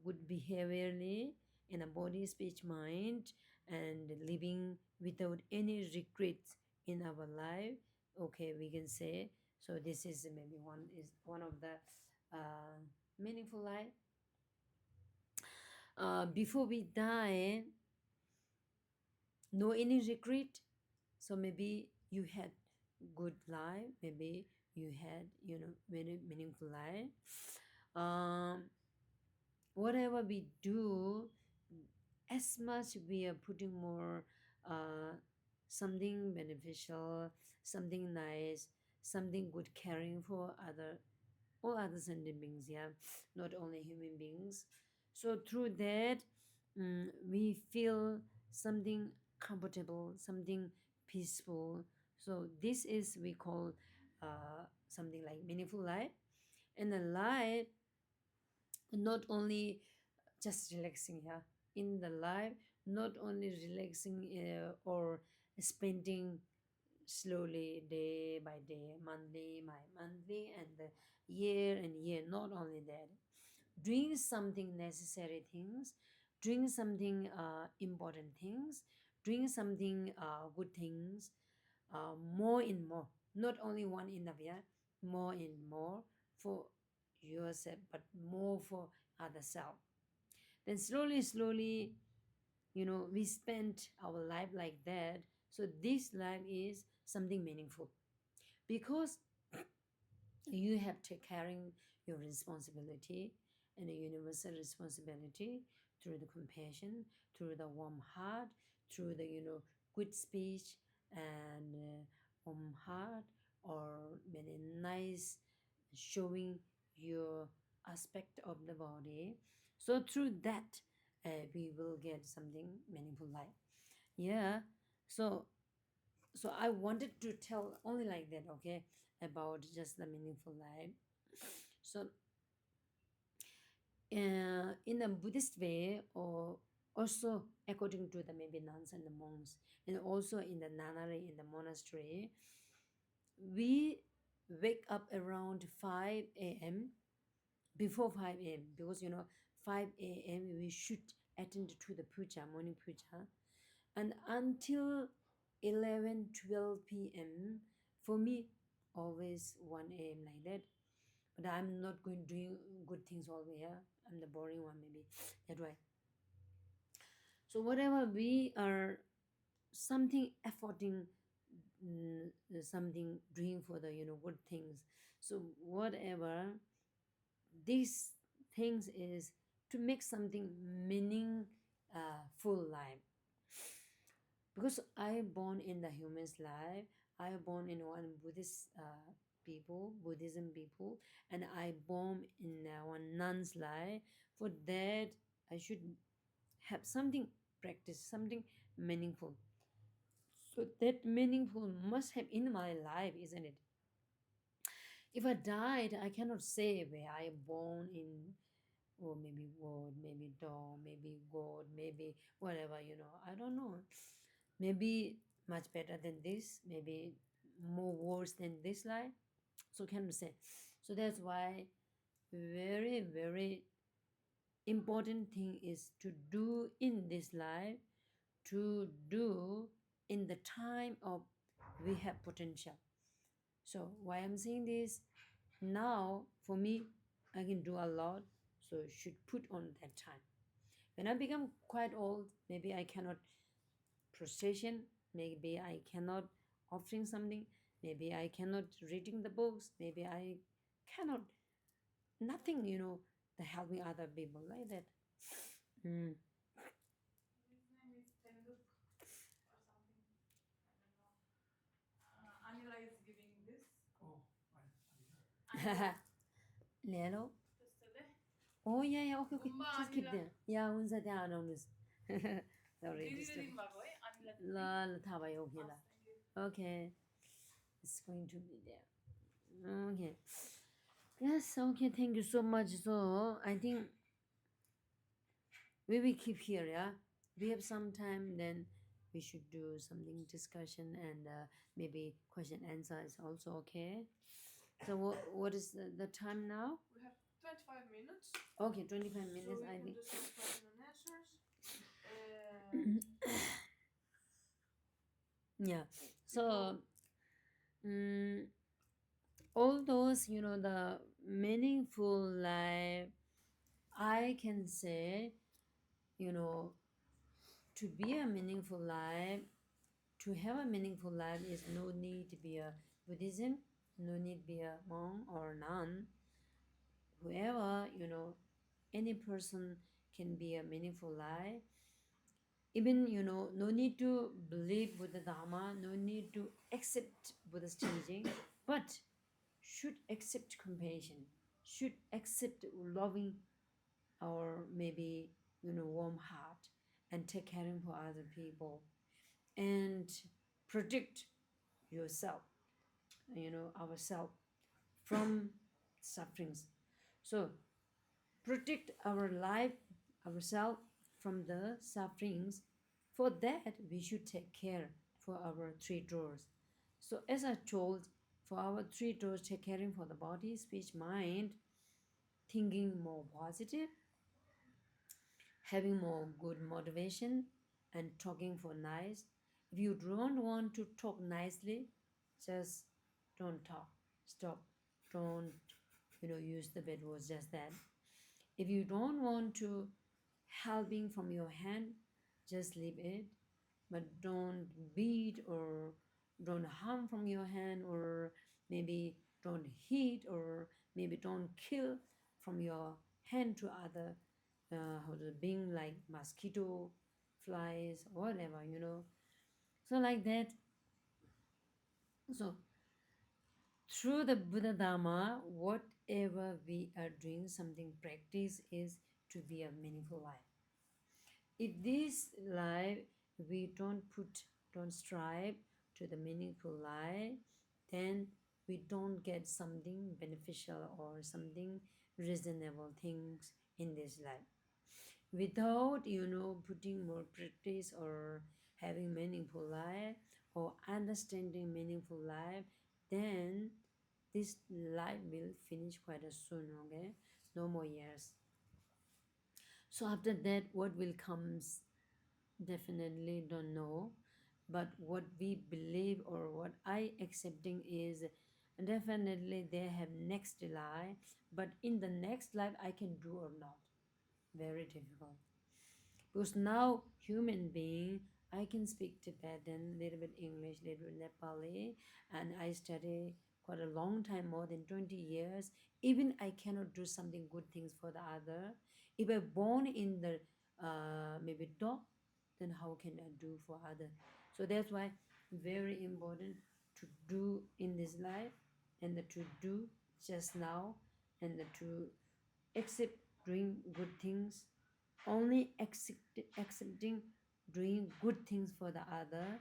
A: good behaviorally in a body, speech, mind, and living without any regrets in our life. Okay, we can say. So this is maybe one of the meaningful life. Before we die, no any regret. So maybe you had good life, maybe you had very meaningful life. Whatever we do, as much we are putting more something beneficial, something nice, something good, caring for all other sentient beings, yeah, not only human beings. So through that, we feel something comfortable, something peaceful. So this is we call something like meaningful life. And the life not only just relaxing, yeah, in the life, not only relaxing or spending slowly day by day, monthly by monthly, and the year and year. Not only that, doing something necessary things, doing something important things, doing something good things, more and more. Not only one enough, yeah, more and more for yourself, but more for other self. Then slowly, we spend our life like that. So this life is something meaningful because you have to carrying your responsibility and a universal responsibility through the compassion, through the warm heart, through the good speech and warm heart, or very nice showing your aspect of the body. So through that, we will get something meaningful life. Yeah. So I wanted to tell only like that, okay, about just the meaningful life. So in a Buddhist way, or also according to the maybe nuns and the monks, and also in the nunnery, in the monastery, we wake up around 5 a.m. before 5 a.m. because 5 a.m. we should attend to the puja, morning puja, and until 11-12 p.m. for me, always 1 a.m. like that. But I'm not going doing good things all the way. Yeah? I'm the boring one, maybe. That way. So whatever we are something efforting, something doing for the good things. So whatever these things is to make something meaning full life. Because I born in the human's life, I born in one Buddhist Buddhism people, and I born in one nun's life. For that, I should have something practice, something meaningful. So that meaningful must have in my life, isn't it? If I died, I cannot say where I am born in, or maybe word, maybe dog, maybe God, maybe whatever, I don't know. Maybe much better than this, maybe more worse than this life. So can we say? So that's why very important thing is to do in this life, to do in the time of we have potential. So why I'm saying this, now for me, I can do a lot, so should put on that time. When I become quite old, maybe I cannot procession, maybe I cannot offering something, maybe I cannot reading the books, maybe I cannot nothing, the helping other people like that. Mm.
B: His name is Tenduk or something. I don't know. Anila is giving this.
C: Oh,
B: Anila.
A: Lelo.
B: Yesterday.
A: Oh yeah, okay,
B: Gumba
A: just keep
B: Anila.
A: there. Yeah, हुन्छ त्यहाँ आउनुहोस्. Sorry,
B: दिदीले
A: disturb.
B: दिनुभएको है अनिला
A: ल
B: दिदी.
A: ल थाहा भयो, okay
B: हस्,
A: ल.
B: thank you.
A: Okay, it's going to be there. Okay. Yes, okay, thank you so much. So I think we will keep here, yeah. We have some time, then we should do something discussion and maybe question answer is also okay. So what is the time now?
B: We have 25 minutes.
A: Okay, 25 minutes.
B: So we
A: I
B: can
A: think.
B: do some question and answers.
A: Yeah. So all those, the meaningful life, I can say, to be a meaningful life, to have a meaningful life is no need to be a Buddhism, no need to be a monk or nun. Whoever, any person can be a meaningful life. Even, no need to believe Buddha Dharma, no need to accept Buddha's teaching, but should accept compassion, should accept loving or maybe, warm heart and take caring for other people and protect yourself, ourselves from sufferings. So protect our life, ourselves from the sufferings. For that, we should take care for our three doors. So as I told, for our three doors, take caring for the body, speech, mind, thinking more positive, having more good motivation, and talking for nice. If you don't want to talk nicely, just don't talk. Stop. Don't, use the bad words, just that. If you don't want to helping from your hand, just leave it. But don't beat or don't harm from your hand, or maybe don't hit, or maybe don't kill from your hand to other being like mosquito, flies, whatever, So like that. So through the Buddha Dharma, whatever we are doing, something practice is to be a meaningful life. If this life we don't strive to the meaningful life, then we don't get something beneficial or something reasonable things in this life. Without, putting more practice or having meaningful life or understanding meaningful life, then this life will finish quite as soon, okay? No more years. So after that, what will comes, definitely don't know. But what we believe or what I accepting is definitely they have next life, but in the next life I can do or not. Very difficult. Because now human being, I can speak Tibetan, little bit English, little bit Nepali, and I study quite a long time, more than 20 years. Even I cannot do something good things for the other. If I born in the maybe top, then how can I do for other? So that's why very important to do in this life, and the to do just now, and the to accept doing good things, only accepting doing good things for the other,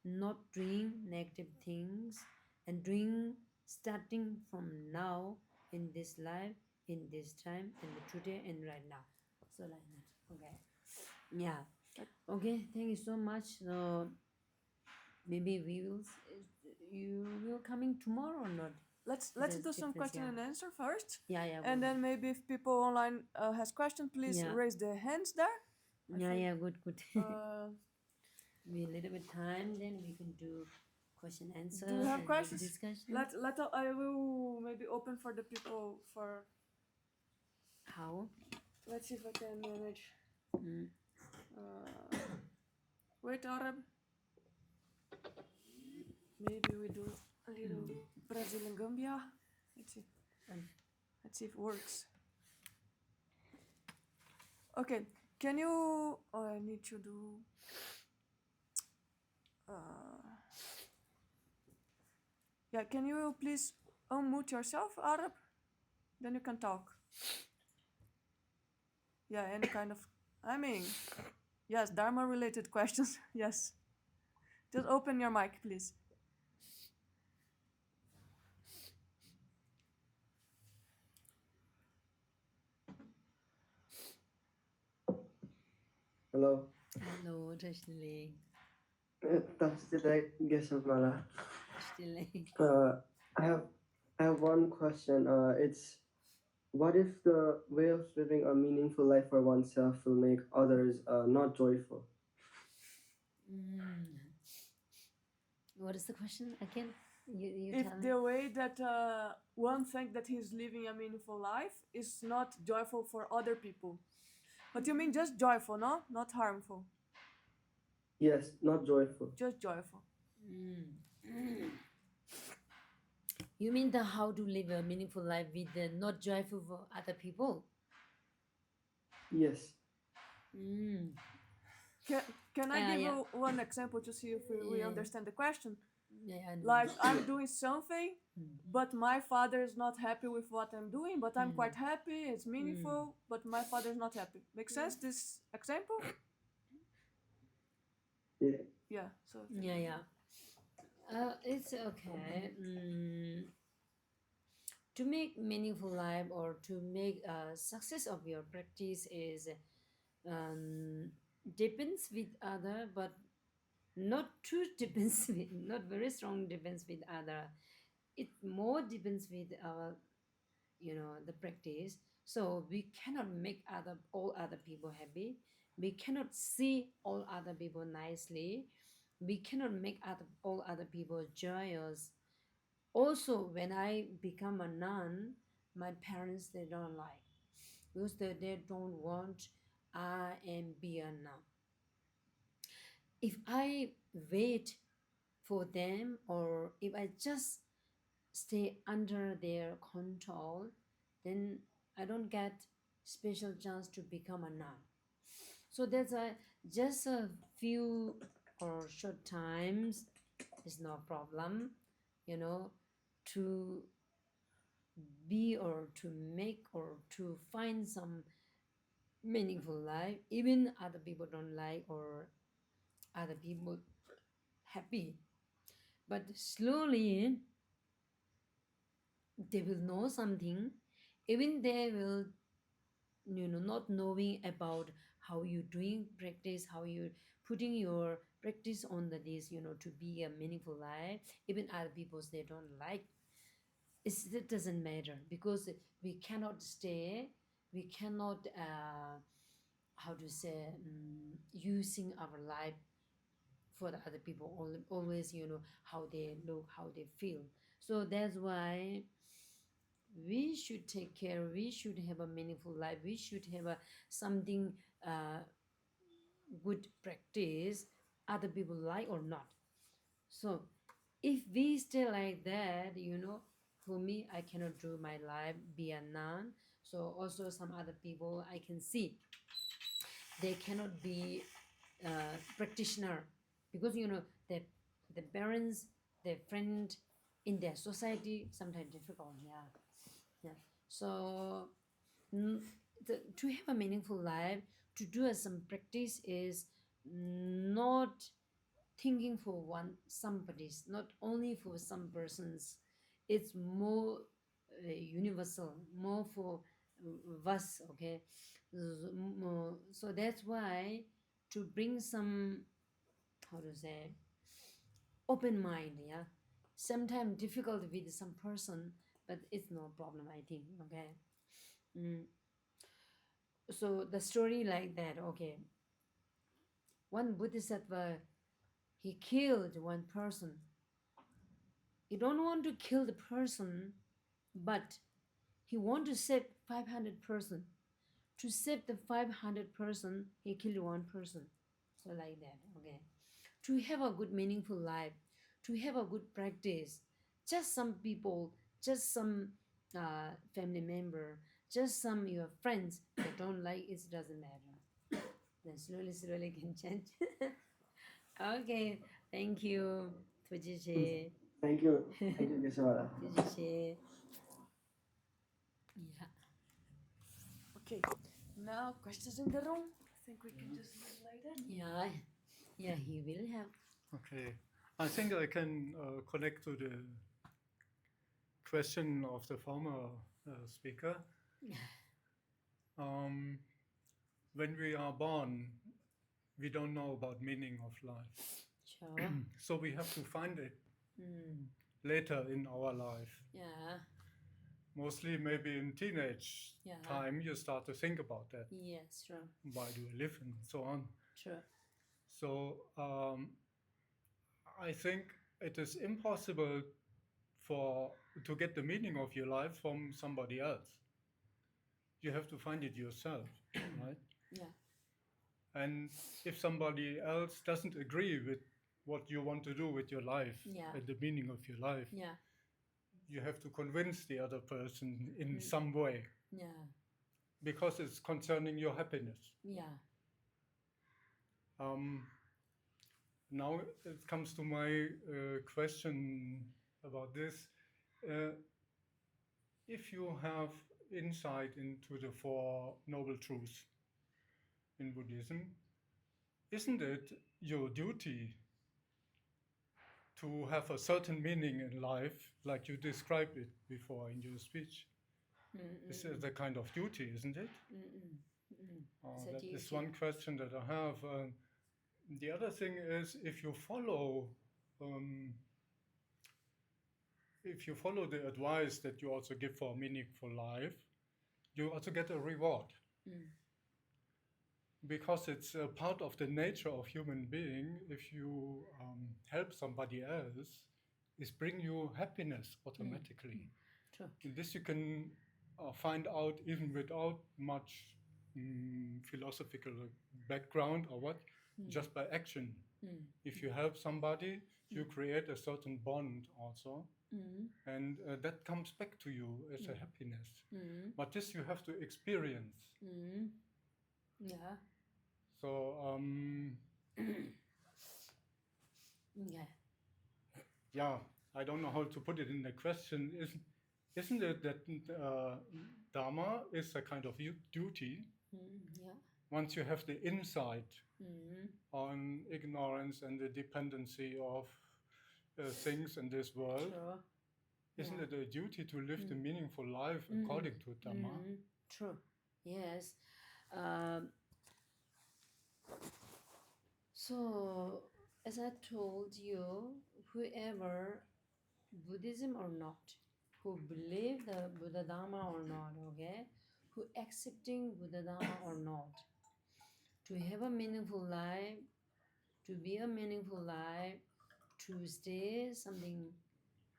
A: not doing negative things, and doing starting from now in this life, in this time, and today and right now. So like that. Okay. Yeah. Okay. Thank you so much. So maybe we will. You will coming tomorrow or not?
B: Let's
A: There's
B: do some
A: difference,
B: question
A: yeah.
B: and answer first.
A: Yeah.
B: And
A: Good.
B: then maybe if people online has questions, please
A: Yeah.
B: raise their hands there. I think,
A: Yeah. Good.
B: Uh,
A: we a little bit time, then we can do question answer
B: Do you have
A: and
B: questions?
A: discussion.
B: I will maybe open for the people for.
A: How?
B: Let's see if I can manage.
A: Mm.
B: Wait, Arab. Maybe we do a little Brazil and Gambia. Let's see. Let's see if it works. Okay, can you? Oh, I need to do. Yeah, can you please unmute yourself, Arab? Then you can talk. Yeah, any kind of. I mean, yes, Dharma related questions. Yes. Just open your mic, please.
C: Hello.
A: Hello, Tashley.
C: Geshema-la.
A: Tashley.
C: I have one question. It's what if the way of living a meaningful life for oneself will make others not joyful?
A: What is the question again? You
B: If
A: tell me.
B: the way that one thinks that he's living a meaningful life is not joyful for other people. But you mean just joyful, no? Not harmful.
C: Yes, not joyful.
B: Just joyful.
A: You mean the how to live a meaningful life with the not joyful for other people?
C: Yes.
B: Can I give
A: Yeah.
B: you one example to see if we understand the question?
A: Yeah, I know.
B: Like I'm doing something, but my father is not happy with what I'm doing, but I'm quite happy, it's meaningful, but my father is not happy. Make sense, this example?
C: Yeah.
B: Yeah, so.
A: Yeah. It's okay. To make meaningful life or to make a success of your practice is depends with other, but not too depends with, not very strong depends with other. It more depends with our, the practice. So we cannot make all other people happy. We cannot see all other people nicely. We cannot make all other people joyous. Also, when I become a nun, my parents, they don't like, because they don't want I am be a nun. If I wait for them, or if I just stay under their control, then I don't get special chance to become a nun. So that's just a few or short times is no problem, to be or to make or to find some meaningful life, even other people don't like or other people happy. But slowly they will know something, even they will, not knowing about how you doing practice, how you putting your practice on the this, to be a meaningful life. Even other people, they don't like, it doesn't matter, because we cannot stay, we cannot how to say, using our life for the other people, always, how they look, how they feel. So that's why we should take care, we should have a meaningful life, we should have something uh, good practice, other people like or not. So if we stay like that, for me, I cannot do my life be a nun. So also some other people I can see, they cannot be practitioner, because the parents, their friend, in their society sometimes difficult. Yeah. So to have a meaningful life, to do some practice is not thinking for somebody's, not only for some persons. It's more universal, more for us. Okay, so that's why, to bring some, how to say, open mind. Yeah, sometimes difficult with some person, but it's no problem, I think. Okay. So the story like that. Okay, one bodhisattva he killed one person. He don't want to kill the person, but he want to save 500 person. To save the 500 person, he killed one person. So like that, okay. To have a good meaningful life, to have a good practice, just some people, just some family member, just some your friends that don't like it, doesn't matter. Then slowly can change. Okay, thank you. Tujiche.
C: Thank you. Thank you, Geshema-la.
A: Tujiche. Yeah.
B: Okay, now questions in the room. I think we can just leave like that.
A: Yeah, he will have.
D: Okay. I think I can connect to the question of the former speaker. When we are born, we don't know about meaning of life.
A: Sure.
D: So we have to find it
A: Mm.
D: later in our life.
A: Yeah.
D: Mostly maybe in teenage
A: Yeah.
D: time, you start to think about that.
A: Yes, true.
D: Why do I live and so on.
A: True.
D: So I think it is impossible to get the meaning of your life from somebody else. You have to find it yourself, right?
A: Yeah.
D: And if somebody else doesn't agree with what you want to do with your life
A: Yeah.
D: and the meaning of your life,
A: Yeah.
D: you have to convince the other person in some way
A: Yeah.
D: because it's concerning your happiness.
A: Yeah.
D: Now it comes to my question about this. If you have insight into the Four Noble Truths in Buddhism, isn't it your duty to have a certain meaning in life, like you described it before in your speech? It's a kind of duty, isn't it?
A: It's a
D: That is
A: duty.
D: one question that I have. The other thing is, if you follow the advice that you also give for a meaningful life, you also get a reward. Because it's a part of the nature of human being, if you help somebody else, is bring you happiness automatically.
A: True.
D: And this you can find out even without much philosophical background or what, just by action. If you help somebody, you create a certain bond also, and that comes back to you as a happiness. But this you have to experience.
A: Yeah.
D: So
A: Yeah.
D: I don't know how to put it in the question. Isn't it that Dharma is a kind of duty?
A: Yeah.
D: Once you have the insight on ignorance and the dependency of things in this world,
A: True.
D: isn't it a duty to live the meaningful life according to Dharma?
A: True. Yes. So, as I told you, whoever, Buddhism or not, who believe the Buddha Dharma or not, okay, who accepting Buddha Dharma or not, to have a meaningful life, to be a meaningful life, to stay something,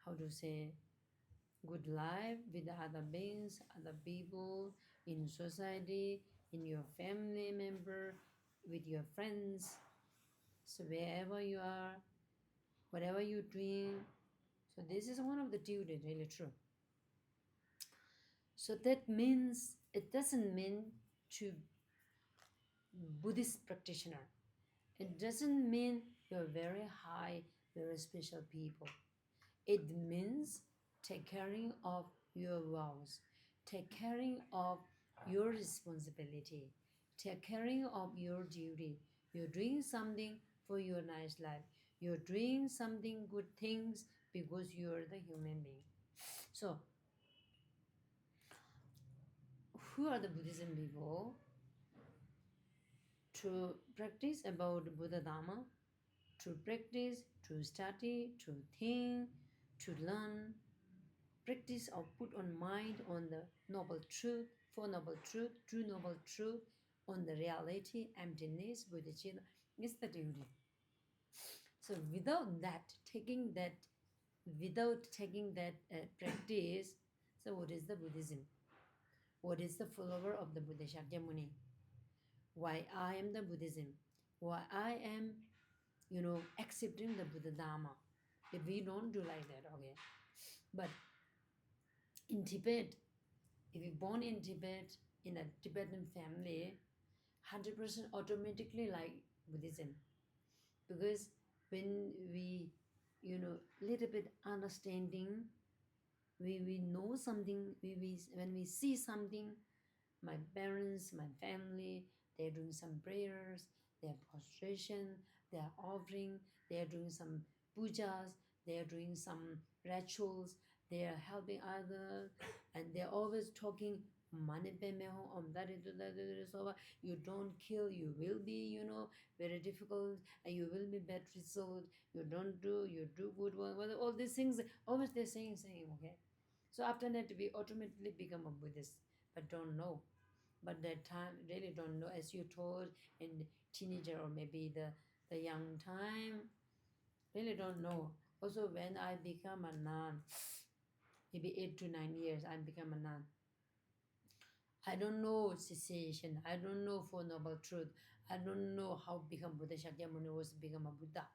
A: how to say, good life with other beings, other people, in society, in your family member, with your friends. So wherever you are, whatever you're doing, so this is one of the duty, really true. So that means, it doesn't mean to Buddhist practitioner. It doesn't mean you're very high, very special people. It means take caring of your vows, take caring of your responsibility, take caring of your duty. You're doing something for your nice life. You're doing something good things because you're the human being. So, who are the Buddhism people? To practice about Buddha Dharma, to practice, to study, to think, to learn, practice or put on mind on the noble truth, four noble truth, true noble truth, on the reality, emptiness, bodhicitta, is the duty. So without taking that practice, so what is the Buddhism? What is the follower of the Buddha Shakyamuni? Why I am the Buddhism? Why I am, accepting the Buddha Dharma? If we don't do like that, okay. But in Tibet, if you're born in Tibet, in a Tibetan family, 100% automatically like Buddhism. Because when we, little bit understanding, we know something, when we see something, my parents, my family, they're doing some prayers, they're prostration, they're offering, they're doing some pujas, they're doing some rituals, they're helping others, and they're always talking, you don't kill, you will be, very difficult, and you will be bad result, you don't do, you do good, all these things, always they're saying, okay. So after that, we automatically become a Buddhist, but don't know. But that time, really don't know, as you told, in teenager or maybe the young time, really don't know. Also, when I become a nun, maybe 8 to 9 years, I become a nun. I don't know cessation. I don't know Four Noble Truth. I don't know how become Buddha Shakyamuni was become a Buddha.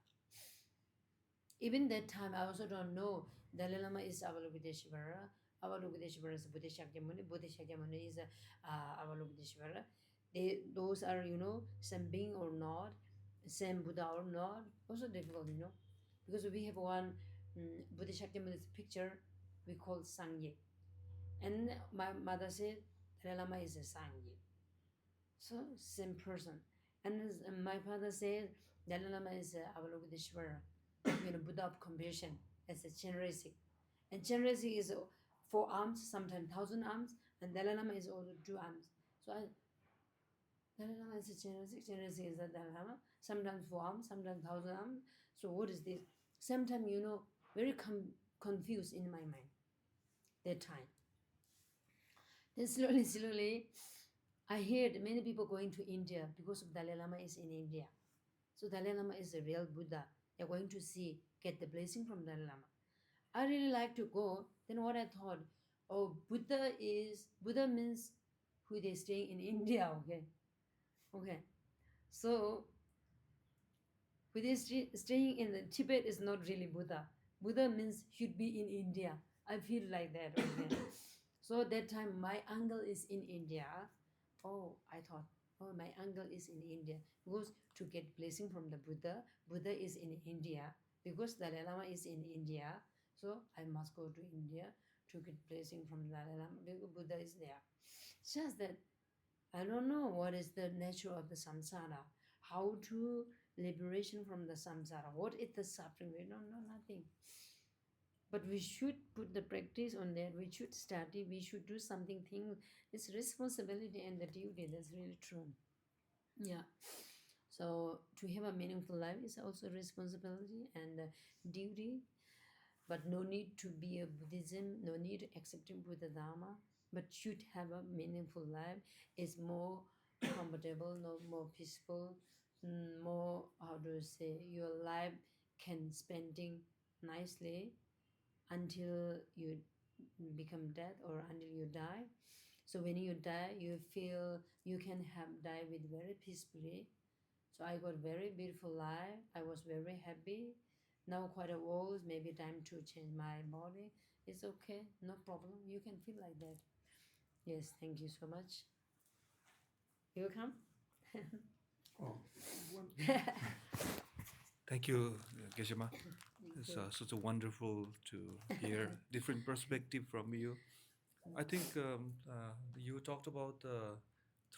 A: Even that time, I also don't know Dalai Lama is Avalokiteshvara. Avalokiteshvara is Buddha Shakyamuni. Buddha Shakyamuni is Avalokiteshvara. Those are, same being or not, same Buddha or not. Also difficult, because we have one Buddha Shakyamuni's picture we call Sangye. And my mother said Dalai Lama is a Sangye. So same person. And my father said Dalai Lama is Avalokiteshvara, Buddha of compassion, as a generosity. And generosity is 4 arms, sometimes 1,000 arms, and Dalai Lama is also 2 arms. So Dalai Lama is a generosity is a Dalai Lama, sometimes 4 arms, sometimes 1,000 arms. So what is this? Sometimes, very confused in my mind that time. Then slowly, I heard many people going to India because of Dalai Lama is in India. So Dalai Lama is a real Buddha. They're going to see, get the blessing from Dalai Lama. I really like to go. Then what I thought, Buddha means who they staying in India, okay. So who they staying in the Tibet is not really Buddha. Buddha means should be in India. I feel like that, okay. So that time my uncle is in India. I thought, my uncle is in India because to get blessing from the Buddha is in India, because Dalai Lama is in India. So I must go to India to get blessing from Dalai Lama because Buddha is there. Just that I don't know what is the nature of the samsara, how to liberation from the samsara, what is the suffering. We don't know nothing. But we should put the practice on that. We should study. We should do something. It's responsibility and the duty. That's really true. Yeah. So to have a meaningful life is also responsibility and duty. But no need to be a Buddhism. No need to accepting Buddha Dharma. But should have a meaningful life. Is more comfortable, no more peaceful, more, how do you say, your life can spending nicely until you become dead or until you die. So when you die, you feel you can die with very peacefully. So I got very beautiful life. I was very happy. Now quite old, maybe time to change my body. It's okay, no problem. You can feel like that. Yes, thank you so much. You come.
E: Thank you, Geshema. It's such a wonderful to hear different perspective from you. I think you talked about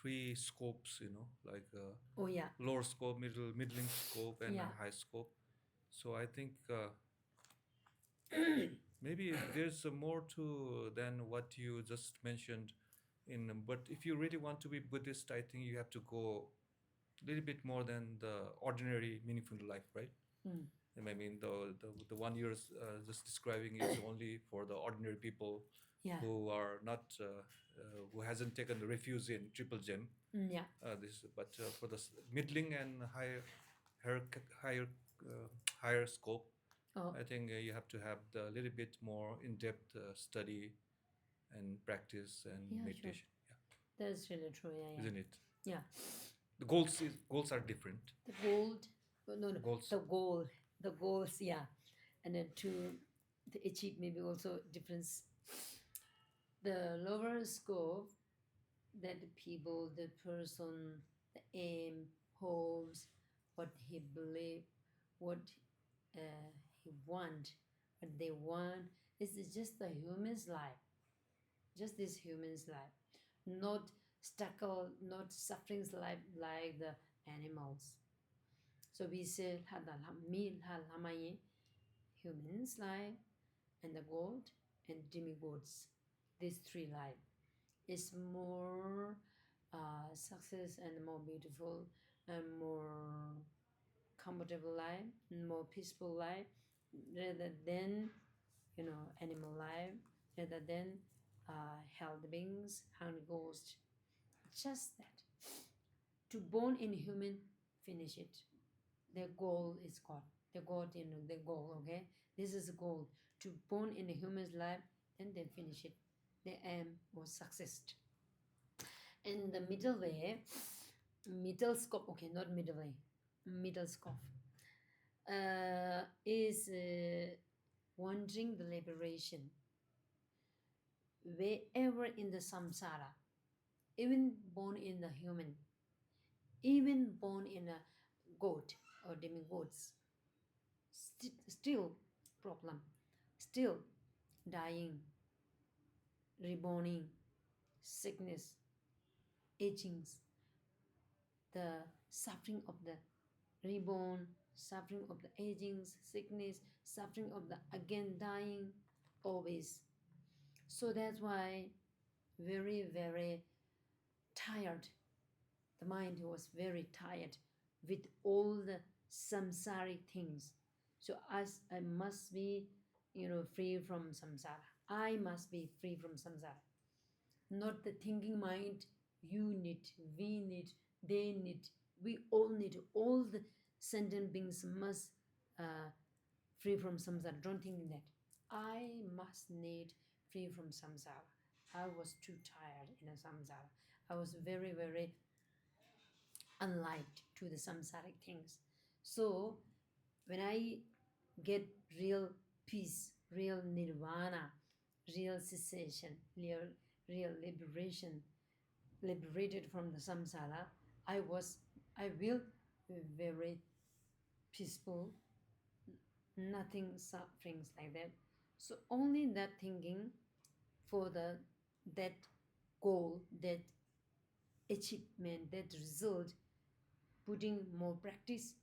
E: 3 scopes, like
A: Oh yeah.
E: lower scope, middling scope, and
A: Yeah.
E: high scope. So I think maybe there's more to than what you just mentioned. But if you really want to be Buddhist, I think you have to go a little bit more than the ordinary meaningful life, right? And I mean, the one you're just describing is only for the ordinary people
A: Yeah.
E: who are not who hasn't taken the refuge in Triple Gem.
A: Yeah.
E: But for the middling and higher higher scope,
A: Oh,
E: I think you have to have the little bit more in-depth study and practice and
A: yeah, sure.
E: meditation. Yeah,
A: That's really true. Yeah,
E: isn't it?
A: yeah.
E: The goals are different.
A: The gold, no,
E: Goals.
A: the goals, yeah, and then to achieve maybe also difference. The lower scope that the people, the person, the aim, hopes, what he believe, what he want, what they want. This is just the human's life, just this human's life, not struggle, not suffering's life like the animals. So we say humans life and the god and demigods. These three life is more success and more beautiful and more comfortable life, more peaceful life, rather than animal life, rather than health beings, hungry ghost. Just that. To born in human, finish it. Their goal is God. The God, the goal, okay? This is the goal. To born in a human's life and then finish it. The aim was success. In the middle way, middle scope, okay, not middle way, middle scope, is wanting the liberation. Wherever in the samsara, even born in the human, even born in a goat or demigods, still problem, still dying, reborning, sickness, aging, the suffering of the reborn, suffering of the aging, sickness, suffering of the again dying, always. So that's why very, very tired. The mind was very tired with all the samsaric things. So as I must be, free from samsara. I must be free from samsara. Not the thinking mind, you need, we need, they need, we all need, all the sentient beings must free from samsara. Don't think that. I must need free from samsara. I was too tired in a samsara. I was very, very unliked to the samsaric things. So when I get real peace, real nirvana, real cessation, real liberation, liberated from the samsara, I will be very peaceful, nothing sufferings like that. So only that thinking for that goal, that achievement, that result, putting more practice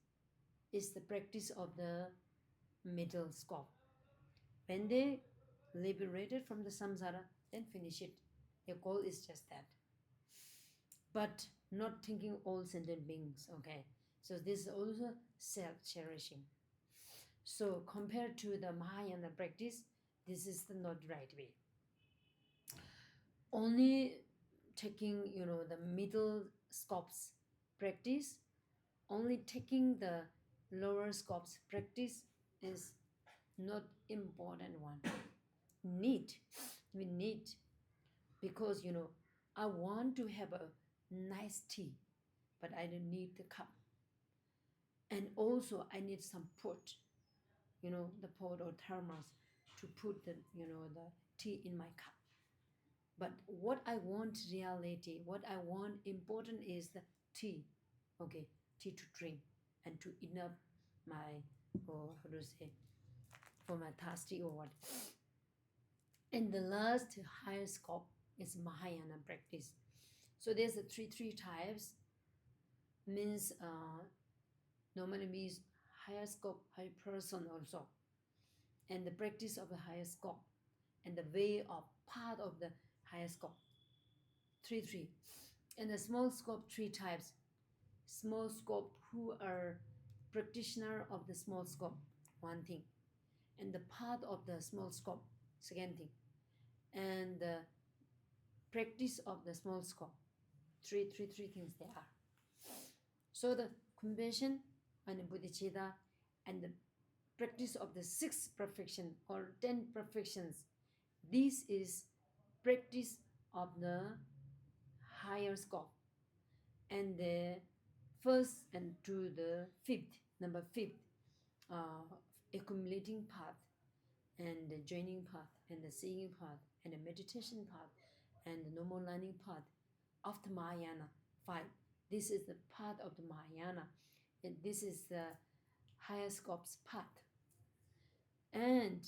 A: is the practice of the middle scope. When they liberated from the samsara, then finish it. Their goal is just that. But not thinking all sentient beings, okay? So this is also self-cherishing. So compared to the Mahayana practice, this is the not right way. Only taking, the middle scopes practice, only taking the lower scopes practice is not important one. We need, because I want to have a nice tea, but I don't need the cup. And also I need some pot, the pot or thermos to put the tea in my cup. But what I want reality, what I want important is the tea, okay, tea to drink and to enough my, or how to say, for my thirsty or what. And the last higher scope is Mahayana practice. So there's the three types, means normally means higher scope, high person also, and the practice of the higher scope, and the way of part of the higher scope. Three. And the small scope, three types. Small scope who are practitioner of the small scope, one thing, and the part of the small scope, second thing, and the practice of the small scope, three things they are. So the compassion and the bodhicitta and the practice of the 6 perfection or 10 perfections. This is practice of the higher scope, and the first and to the fifth, number 5th, accumulating path, and the joining path, and the seeing path, and the meditation path, and the normal learning path of the Mahayana 5. This is the path of the Mahayana, and this is the higher scope's path. And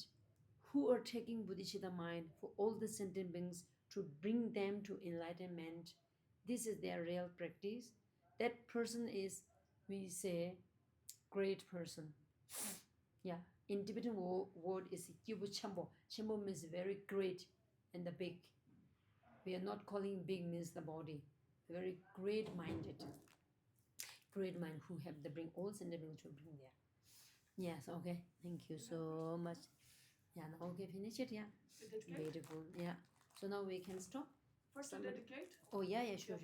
A: who are taking Bodhicitta mind for all the sentient beings to bring them to enlightenment. This is their real practice. That person is, we say, great person. Yeah, in Tibetan word is Kibu Chambo. Chambo means very great and the big. We are not calling big means the body. Very great minded. Great mind who have to bring all sentient beings to bring there. Yes, okay. Thank you so much. Yeah, now okay, finish it, yeah.
B: Dedicate?
A: Beautiful, yeah. So now we can stop.
B: First to
A: Somebody-
B: dedicate.
A: Oh, yeah, sure.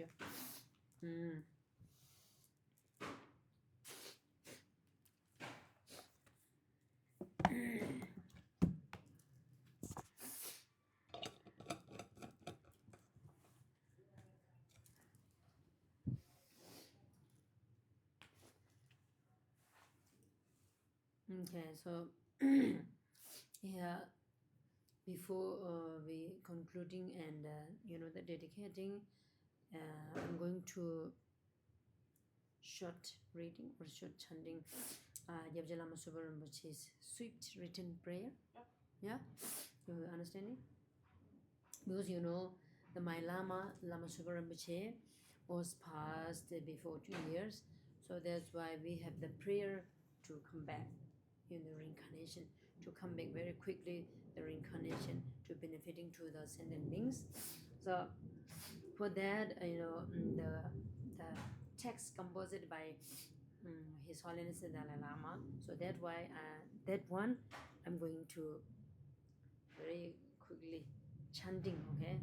A: Okay, so yeah, before we concluding and the dedicating, I'm going to short reading or short chanting Gyabje Lama Sopa Rinpoche's swift written prayer. Yeah, you understand it? Because the my Lama Sopa Rinpoche was passed before 2 years, so that's why we have the prayer to come back in the reincarnation, to come back very quickly, the reincarnation, to benefiting to the ascended beings. So for that, the text composed by His Holiness the Dalai Lama. So that's why that one I'm going to very quickly chanting, okay?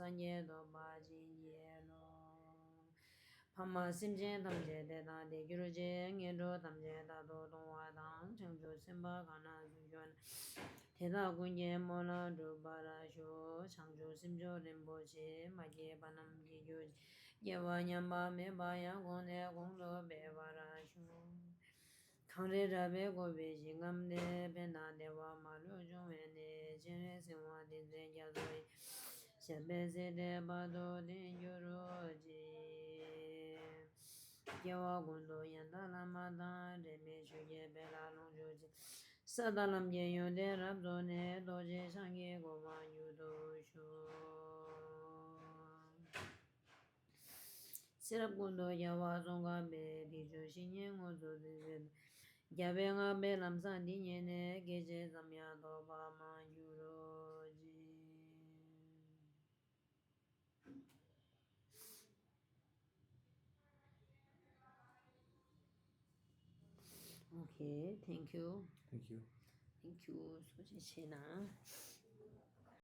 A: sanje do ba jin ye lo Pama simjen tamje de da de gyuru je nge do tamje da do dong wa dang cheng jo simba kana zu yuan te da gun ye mo la do ba ra shu chang jo sim jo ren bo che ma ge ba nam ge gyu ye wa nyam ba me ba ya gong de gong lo be ba ra shu kang re ra be go be ji ngam de be na de wa ma lu jong we ne jen re sin wa de ze ya zo se be se de ba do de gyuru ji Gyawa gundo yanda lama dan re me shu ye be la long ju ji sada lam ye yon de rab zo ne do je shang ye go ma yu do shu sirap gundo yawa zong ga be di ju shin ye ngo zo de ze gya be nga be lam san di nye ne ge je zam ya do ba ma yu ro ji Okay, thank you.
E: Thank you.
A: Thank you. So, Geshema.